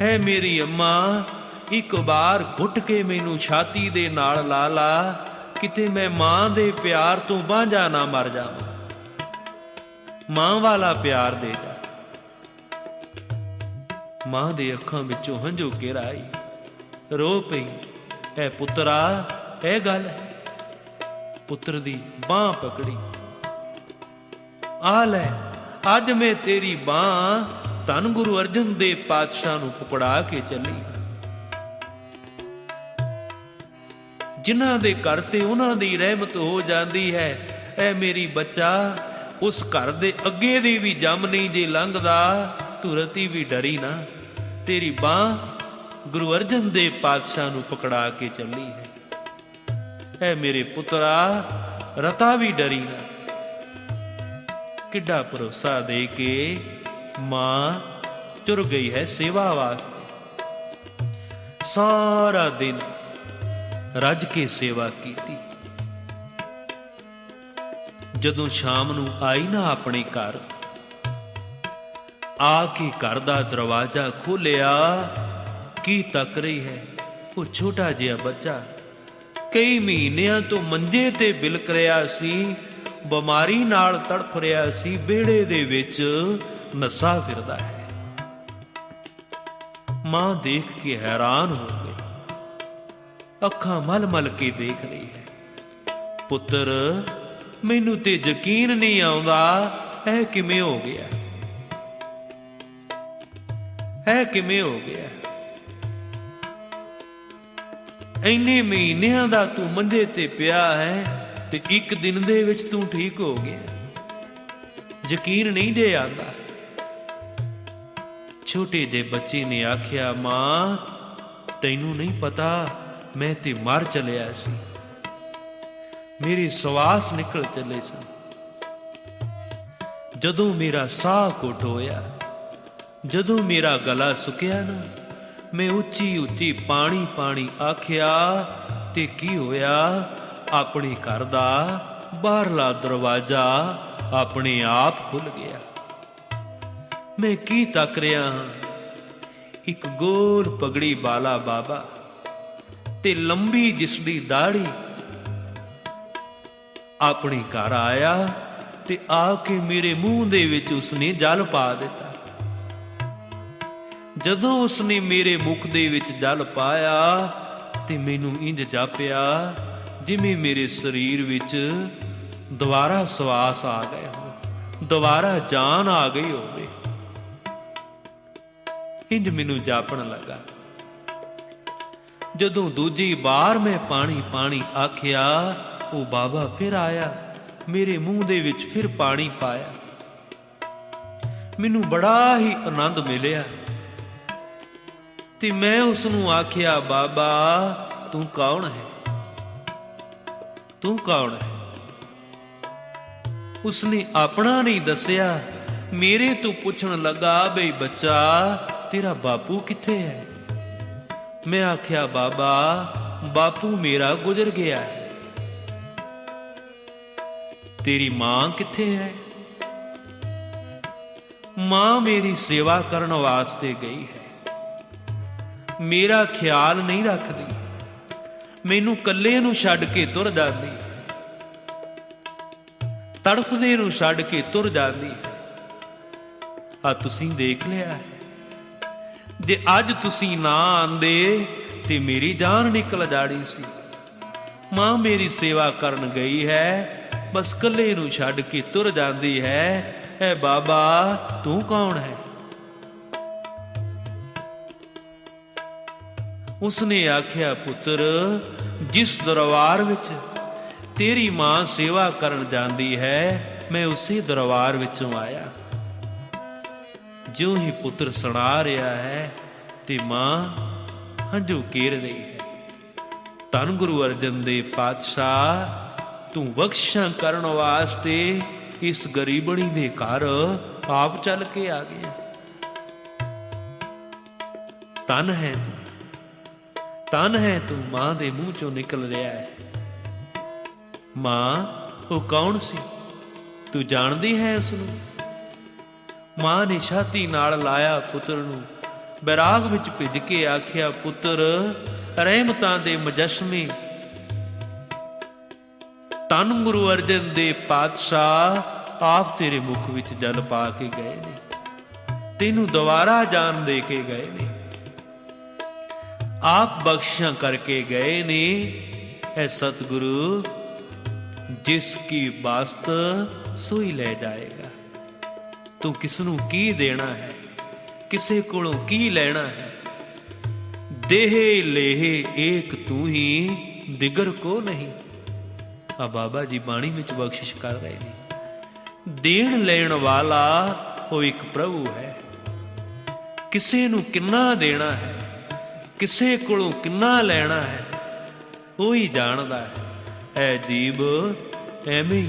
ਹੈ ਮੇਰੀ ਅੰਮਾ, ਇੱਕ ਵਾਰ ਘੁੱਟ ਕੇ ਮੈਨੂੰ ਛਾਤੀ ਦੇ ਨਾਲ ਲਾ ਲਾ, ਕਿਤੇ ਮੈਂ ਮਾਂ ਦੇ ਪਿਆਰ ਤੋਂ ਵਾਂਝਾ ਨਾ ਮਰ ਜਾਵਾਂ। ਮਾਂ ਵਾਲਾ ਪਿਆਰ ਦੇ ਜਾ। ਮਾਂ ਦੇ ਅੱਖਾਂ ਵਿੱਚੋਂ ਹੰਝੂ ਘੇਰ ਆਈ, ਰੋ ਪਈ। ਐ ਪੁੱਤਰਾ, ਇਹ ਗੱਲ ਹੈ। ਪੁੱਤਰ ਦੀ ਬਾਂਹ ਪਕੜੀ, ਆ ਲੈ, ਅੱਜ ਮੈਂ ਤੇਰੀ ਬਾਂਹ ਧੰਨ ਗੁਰੂ ਅਰਜਨ ਦੇਵ ਪਾਤਸ਼ਾਹ ਨੂੰ ਪਕੜਾ ਕੇ ਚੱਲੀ। ਜਿਨ੍ਹਾਂ ਦੇ ਘਰ ਤੇ ਉਹਨਾਂ ਦੀ ਰਹਿਮਤ ਹੋ ਜਾਂਦੀ ਹੈ। ਐ ਮੇਰੀ ਬੱਚਾ, ਉਸ ਘਰ ਦੇ ਅੱਗੇ ਦੀ ਵੀ ਜੰਮ ਨਹੀਂ ਜੇ ਲੰਘਦਾ, ਤੂੰ ਰਤੀ ਵੀ ਡਰੀ ਨਾ। ਤੇਰੀ ਬਾਂਹ ਗੁਰੂ ਅਰਜਨ ਦੇਵ ਪਾਤਸ਼ਾਹ ਨੂੰ ਪਕੜਾ ਕੇ ਚੱਲੀ ਹੈ। ਐ ਮੇਰੇ ਪੁੱਤਰਾ, ਰਤਾ ਵੀ ਡਰੀ ਨਾ। ਕਿੱਡਾ ਭਰੋਸਾ ਦੇ ਕੇ ਮਾਂ ਤੁਰ ਗਈ ਹੈ ਸੇਵਾ ਵਾਸਤੇ। ਸਾਰਾ ਦਿਨ ਰੱਜ ਕੇ ਸੇਵਾ ਕੀਤੀ। ਜਦੋਂ ਸ਼ਾਮ ਨੂੰ ਆਈ ਨਾ ਆਪਣੇ ਘਰ, ਆ ਕੇ ਘਰ ਦਾ ਦਰਵਾਜ਼ਾ ਖੋਲਿਆ, ਕੀ ਤੱਕ ਰਹੀ ਹੈ? ਉਹ ਛੋਟਾ ਜਿਹਾ ਬੱਚਾ ਕਈ ਮਹੀਨਿਆਂ ਤੋਂ ਮੰਜੇ ਤੇ ਬਿਲਕ ਰਿਹਾ ਸੀ, ਬਿਮਾਰੀ ਨਾਲ ਤੜਫ ਰਿਹਾ ਸੀ, ਵਿਹੜੇ ਦੇ ਵਿੱਚ ਨੱਸਾ ਫਿਰਦਾ ਹੈ। ਮਾਂ ਦੇਖ ਕੇ ਹੈਰਾਨ ਹੋ ਗਈ, ਅੱਖਾਂ ਮਲ ਮਲ ਕੇ ਦੇਖ ਰਹੀ ਹੈ। ਪੁੱਤਰ, ਮੈਨੂੰ ਤੇ ਯਕੀਨ ਨਹੀਂ ਆਉਂਦਾ, ਇਹ ਕਿਵੇਂ ਹੋ ਗਿਆ? ਇਹ ਕਿਵੇਂ ਹੋ ਗਿਆ? ਇੰਨੇ ਮਹੀਨਿਆਂ ਦਾ ਤੂੰ ਮੰਜੇ ਤੇ ਪਿਆ ਹੈ ਤੇ ਇੱਕ ਦਿਨ ਦੇ ਵਿੱਚ ਤੂੰ ਠੀਕ ਹੋ ਗਿਆ। ਯਕੀਨ ਨਹੀਂ ਜੇ ਆਉਂਦਾ। ਛੋਟੇ ਜਿਹੇ ਬੱਚੇ ਨੇ ਆਖਿਆ, ਮਾਂ ਤੈਨੂੰ ਨਹੀਂ ਪਤਾ, ਮੈਂ ਤੇ ਮਰ ਚਲਿਆ ਸੀ, ਮੇਰੇ ਸਵਾਸ ਨਿਕਲ ਚੱਲੇ ਸਨ। ਜਦੋਂ ਮੇਰਾ ਸਾਹ ਘੁੱਟ ਹੋਇਆ, ਜਦੋਂ ਮੇਰਾ ਗਲਾ ਸੁੱਕਿਆ ਨਾ, ਮੈਂ ਉੱਚੀ ਉੱਚੀ ਪਾਣੀ ਪਾਣੀ ਆਖਿਆ ਤੇ ਕੀ ਹੋਇਆ? ਆਪਣੇ ਘਰ ਦਾ ਬਾਹਰਲਾ ਦਰਵਾਜ਼ਾ ਆਪਣੇ ਆਪ ਖੁੱਲ ਗਿਆ। ਮੈਂ ਕੀ ਤੱਕ ਰਿਹਾ ਹਾਂ? ਇੱਕ ਗੋਲ ਪਗੜੀ ਵਾਲਾ ਬਾਬਾ ਤੇ ਲੰਬੀ ਜਿਸਦੀ ਦਾੜੀ ਆਪਣੇ ਘਰ ਆਇਆ ਤੇ ਆ ਕੇ ਮੇਰੇ ਮੂੰਹ ਦੇ ਵਿੱਚ ਉਸਨੇ ਜਲ ਪਾ ਦਿੱਤਾ। ਜਦੋਂ ਉਸਨੇ ਮੇਰੇ ਮੁਖ ਦੇ ਵਿੱਚ ਜਲ ਪਾਇਆ ਤੇ ਮੈਨੂੰ ਇੰਜ ਜਾਪਿਆ ਜਿਵੇਂ ਮੇਰੇ ਸਰੀਰ ਵਿੱਚ ਦੁਬਾਰਾ ਸਵਾਸ ਆ ਗਏ ਹੋਣ, ਦੁਬਾਰਾ ਜਾਨ ਆ ਗਈ ਹੋਵੇ। ਇੰਜ ਮੈਨੂੰ ਜਾਪਣ ਲੱਗਾ। ਜਦੋਂ ਦੂਜੀ ਵਾਰ ਮੈਂ ਪਾਣੀ ਪਾਣੀ ਆਖਿਆ, ਉਹ ਬਾਬਾ ਫਿਰ ਆਇਆ ਮੇਰੇ ਮੂੰਹ ਦੇ ਵਿੱਚ ਫਿਰ ਪਾਣੀ ਪਾਇਆ। ਮੈਨੂੰ ਬੜਾ ਹੀ ਆਨੰਦ ਮਿਲਿਆ ਤੇ ਮੈਂ ਉਸ ਨੂੰ ਆਖਿਆ, ਬਾਬਾ ਤੂੰ ਕੌਣ ਹੈ? ਤੂੰ ਕੌਣ ਹੈ? ਉਸਨੇ ਆਪਣਾ ਨਹੀਂ ਦੱਸਿਆ, ਮੇਰੇ ਤੋਂ ਪੁੱਛਣ ਲੱਗਾ, ਬਈ ਬੱਚਾ ਤੇਰਾ ਬਾਪੂ ਕਿੱਥੇ ਹੈ? ਮੈਂ ਆਖਿਆ, ਬਾਬਾ ਬਾਪੂ ਮੇਰਾ ਗੁਜ਼ਰ ਗਿਆ ਹੈ। ਤੇਰੀ ਮਾਂ ਕਿੱਥੇ ਹੈ? ਮਾਂ ਮੇਰੀ ਸੇਵਾ ਕਰਨ ਵਾਸਤੇ ਗਈ ਹੈ, ਮੇਰਾ ਖਿਆਲ ਨਹੀਂ ਰੱਖਦੀ, ਮੈਨੂੰ ਇਕੱਲੇ ਨੂੰ ਛੱਡ ਕੇ ਤੁਰ ਜਾਂਦੀ ਹੈ, ਤੜਫਦੇ ਨੂੰ ਛੱਡ ਕੇ ਤੁਰ ਜਾਂਦੀ ਹੈ। ਆ ਤੁਸੀਂ ਦੇਖ ਲਿਆ ਹੈ, ਜੇ ਅੱਜ ਤੁਸੀਂ ਨਾ ਆਂਦੇ ਤੇ ਮੇਰੀ ਜਾਨ ਨਿਕਲ ਜਾਣੀ ਸੀ। ਮਾਂ ਮੇਰੀ ਸੇਵਾ ਕਰਨ ਗਈ ਹੈ, ਬਸ ਇਕੱਲੇ ਨੂੰ ਛੱਡ ਕੇ ਤੁਰ ਜਾਂਦੀ ਹੈ। ਐ ਬਾਬਾ ਤੂੰ ਕੌਣ ਹੈ? ਉਸਨੇ ਆਖਿਆ, ਪੁੱਤਰ ਜਿਸ ਦਰਬਾਰ ਵਿੱਚ ਤੇਰੀ ਮਾਂ ਸੇਵਾ ਕਰਨ ਜਾਂਦੀ ਹੈ, ਮੈਂ ਉਸੇ ਦਰਬਾਰ ਵਿੱਚੋਂ ਆਇਆ। ਜਿਉਂ ਹੀ ਪੁੱਤਰ ਸੁਣਾ ਰਿਹਾ ਹੈ ਤੇ ਮਾਂ ਹੰਝੂ ਕੇਰ ਰਹੀ ਹੈ। ਧੰਨ ਗੁਰੂ ਅਰਜਨ ਦੇਵ ਪਾਤਸ਼ਾਹ, ਤੂੰ ਬਖਸ਼ਾਂ ਕਰਨ ਵਾਸਤੇ ਇਸ ਗਰੀਬਣੀ ਦੇ ਘਰ ਆਪ ਚੱਲ ਕੇ ਆ ਗਿਆ। ਧੰਨ ਹੈ ਤੂੰ, ਧੰਨ ਹੈ ਤੂੰ, ਮਾਂ ਦੇ ਮੂੰਹ ਚੋਂ ਨਿਕਲ ਰਿਹਾ ਹੈ। ਮਾਂ ਉਹ ਕੌਣ ਸੀ? ਤੂੰ ਜਾਣਦੀ ਹੈ ਉਸ ਨੂੰ? ਮਾਂ ਨੇ ਛਾਤੀ ਨਾਲ ਲਾਇਆ ਪੁੱਤਰ ਨੂੰ, ਬੈਰਾਗ ਵਿੱਚ ਭਿੱਜ ਕੇ ਆਖਿਆ, ਪੁੱਤਰ ਰਹਿਮਤਾਂ ਦੇ ਮੁਜੱਸਮੇ ਧੰਨ ਗੁਰੂ ਅਰਜਨ ਦੇਵ ਪਾਤਸ਼ਾਹ ਆਪ ਤੇਰੇ ਮੁਖ ਵਿੱਚ ਜਲ ਪਾ ਕੇ ਗਏ ਨੇ, ਤੈਨੂੰ ਦੁਬਾਰਾ ਜਾਨ ਦੇ ਕੇ ਗਏ ਨੇ, ਆਪ ਬਖਸ਼ਾਂ ਕਰਕੇ ਗਏ ਨੇ। ਐ ਸਤਿਗੁਰੂ ਜਿਸ ਕੀ ਬਾਸਤ ਸੋਈ ਲੈ ਜਾਏਗਾ। ਤੂੰ ਕਿਸ ਨੂੰ ਕੀ ਦੇਣਾ ਹੈ, ਕਿਸੇ ਕੋਲੋਂ ਕੀ ਲੈਣਾ ਹੈ? ਦੇਹ ਲੇਹ ਏਕ ਤੂੰ ਹੀ, ਦਿਗਰ ਕੋ ਨਹੀਂ। ਆ ਬਾਬਾ ਜੀ ਬਾਣੀ ਵਿੱਚ ਬਖਸ਼ਿਸ਼ ਕਰ ਰਹੇ ਨੇ। ਦੇਣ ਲੈਣ ਵਾਲਾ ਉਹ ਇੱਕ ਪ੍ਰਭੂ ਹੈ। ਕਿਸੇ ਨੂੰ ਕਿੰਨਾ ਦੇਣਾ ਹੈ, ਕਿਸੇ ਕੋਲੋਂ ਕਿੰਨਾ ਲੈਣਾ ਹੈ, ਉਹ ਹੀ ਜਾਣਦਾ ਹੈ। ਐ ਜੀਵ ਐਵੇਂ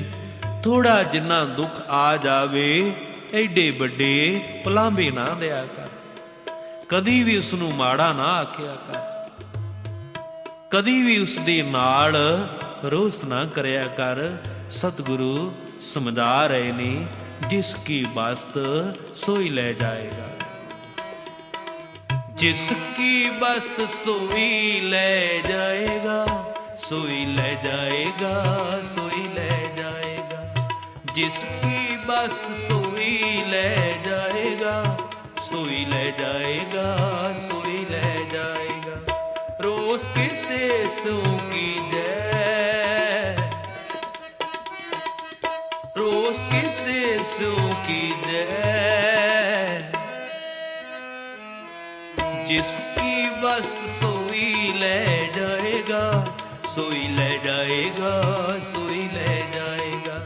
ਥੋੜਾ ਜਿੰਨਾ ਦੁੱਖ ਆ ਜਾਵੇ, ਐਡੇ ਵੱਡੇ ਭੁਲਾਂਬੇ ਨਾ ਦਿਆ ਕਰ। ਕਦੀ ਵੀ ਉਸ ਨੂੰ ਮਾੜਾ ਨਾ ਆਖਿਆ ਕਰ, ਕਦੀ ਵੀ ਉਸ ਦੇ ਨਾਲ ਰੋਸ ਨਾ ਕਰਿਆ ਕਰ। ਸਤਿਗੁਰੂ ਸਮਝਾ ਰਹੇ ਨੇ, ਜਿਸ ਕੀ ਬਸਤ ਸੋਈ ਲੈ ਜਾਏਗਾ। ਜਿਸ ਕੀ ਬਸਤ ਸੋਈ ਲੈ ਜਾਏਗਾ, ਸੋਈ ਲੈ ਜਾਏਗਾ, ਸੋਈ ਲੈ ਜਾਏਗਾ। ਜਿਸ ਕੀ ਬਸਤ ਸੋਈ ਲੈ ਜਾਏਗਾ, ਸੋਈ ਲੈ ਜਾਏਗਾ, ਸੋਈ ਲੈ ਜਾਏਗਾ। ਰੋਸ ਕਿਸੇ ਸੋ ਕੀ ਜੈ, रोज किसे सो की जय। जिसकी वस्त सोई ले जाएगा, सोई ले जाएगा, सोई ले जाएगा।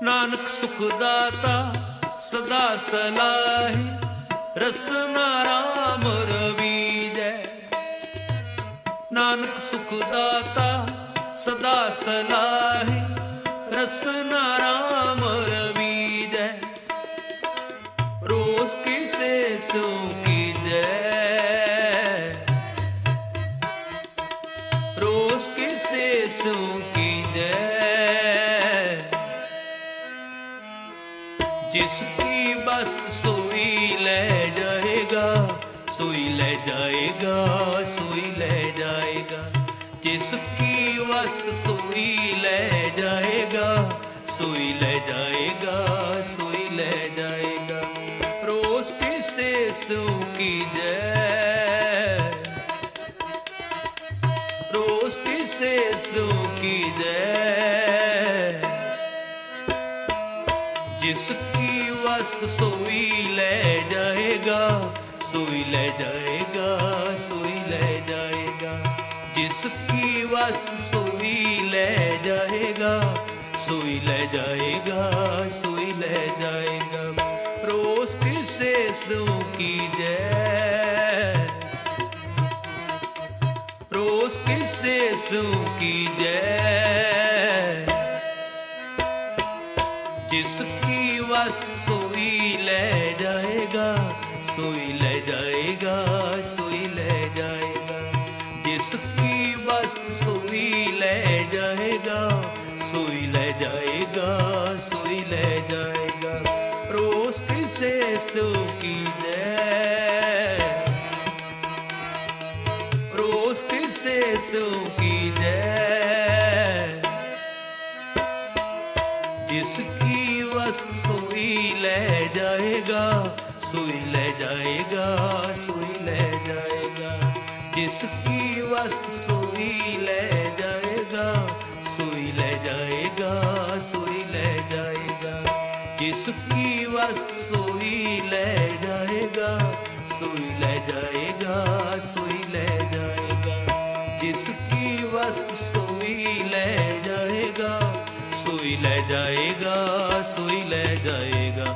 नानक सुखदाता सदा सलाही, रसना राम रवीजै। नानक सुखदाता सदा सलाही, रसना राम रवीजै। रोज किसे सो कीजै, रोज किसे सो कीजै। जिसकी बस्त सोई ले जाएगा, सोई ले जाएगा, सोई ले जाएगा। जिसकी वस्त सोई ले जाएगा, सोई ले जाएगा, सोई ले जाएगा। रोज किसे सो की जय, रोज किसे से सो की जय, जिसकी वस्त सोई ले जाएगा, सोई ले जाएगा, सोई ले जाएगा। जिसकी वस्त सोई ले जाएगा, सोई ले जाएगा, सोई ले जाएगा। रोज किसे सो की जय, रोज किसे सो की जय, जिसकी वस्त सोई ले जाएगा, सोई ले जाएगा, सोई ले जाएगा। जिसकी वस्त सोई ले जाएगा, सोई ले जाएगा, सोई ले जाएगा। रोज किसे सो की जय, रोज किसे सो की जय, जिसकी वस्त सोई ले जाएगा, सोई ले जाएगा, सोई ले जाएगा। जिसकी वस्त सोई ले जाएगा, सोई ले जाएगा, सोई ले जाएगा। जिसकी वस्त सोई ले जाएगा, सोई ले जाएगा, सोई ले जाएगा। जिसकी वस्त सोई ले जाएगा, सोई ले जाएगा, सोई ले जाएगा।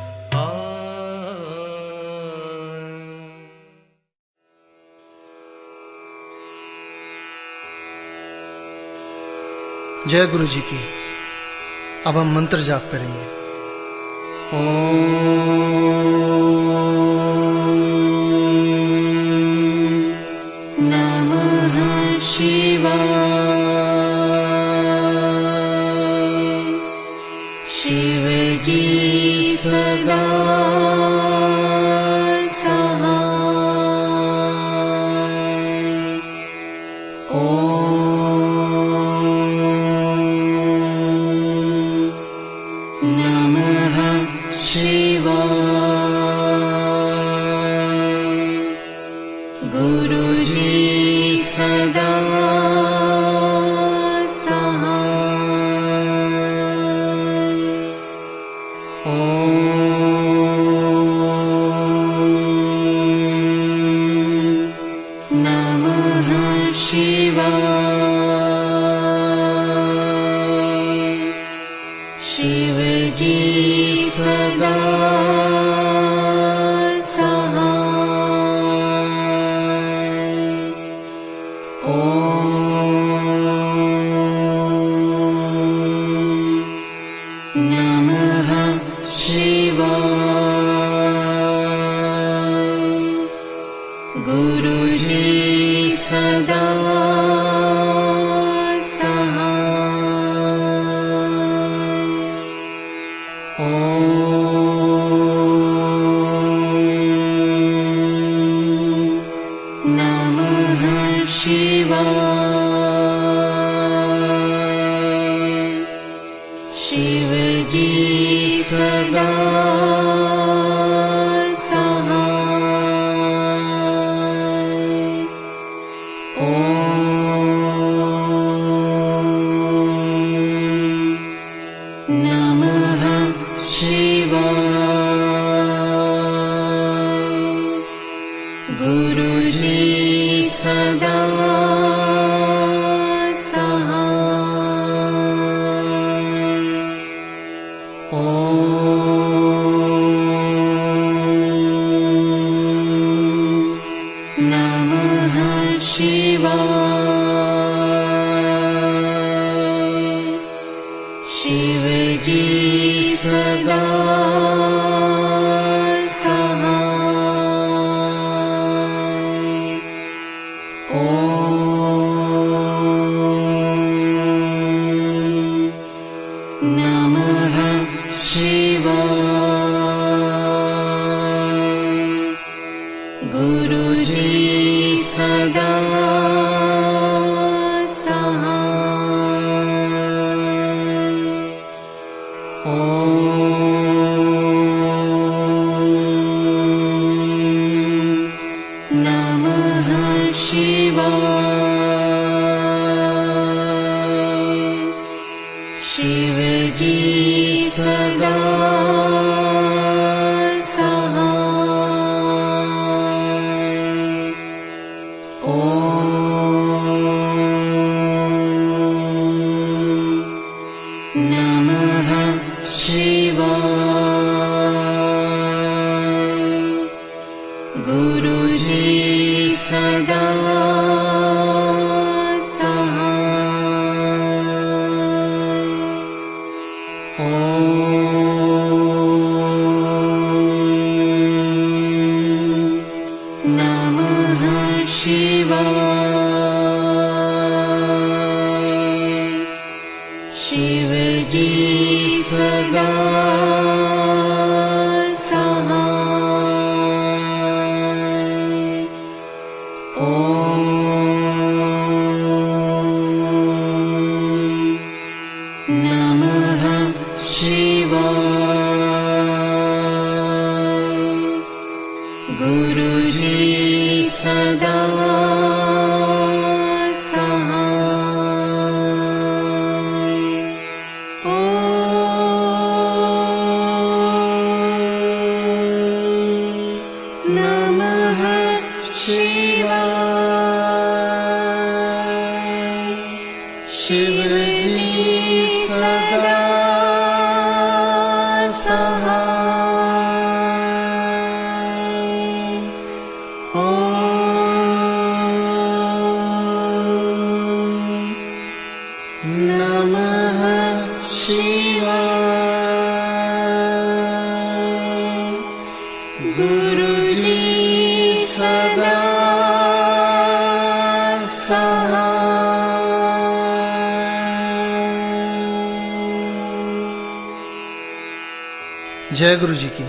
जय गुरु जी की। अब हम मंत्र जाप करेंगे। नमः शिवाय। शिव जी सदा सहाय। गुरु जी सदा सहाय। ओम नमः शिवाय। शिव जी सदा सहाय। ओम नमः शिवाय। गुरु जी सदा सहाय। जय गुरु जी की।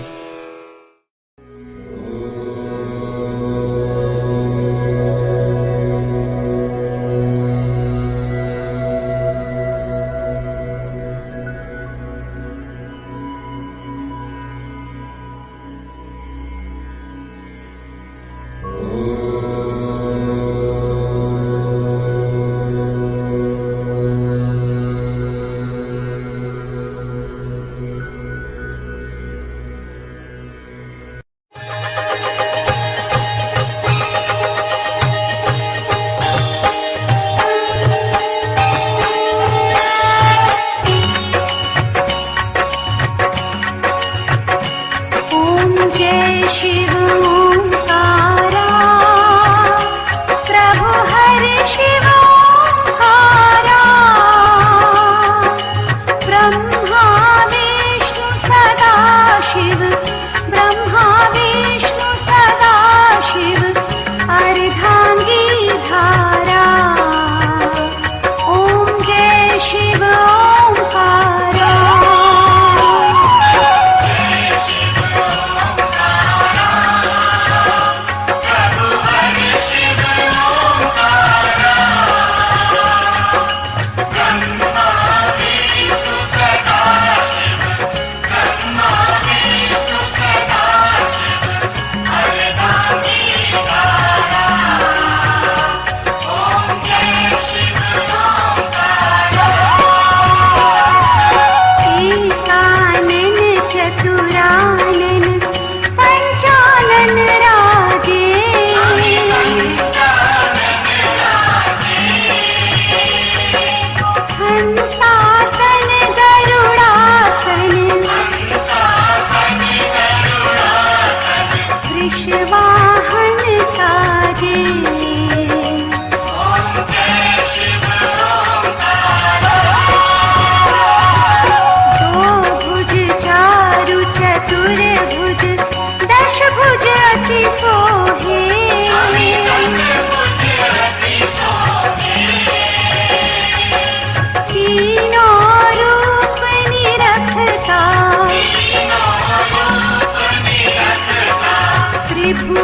विभु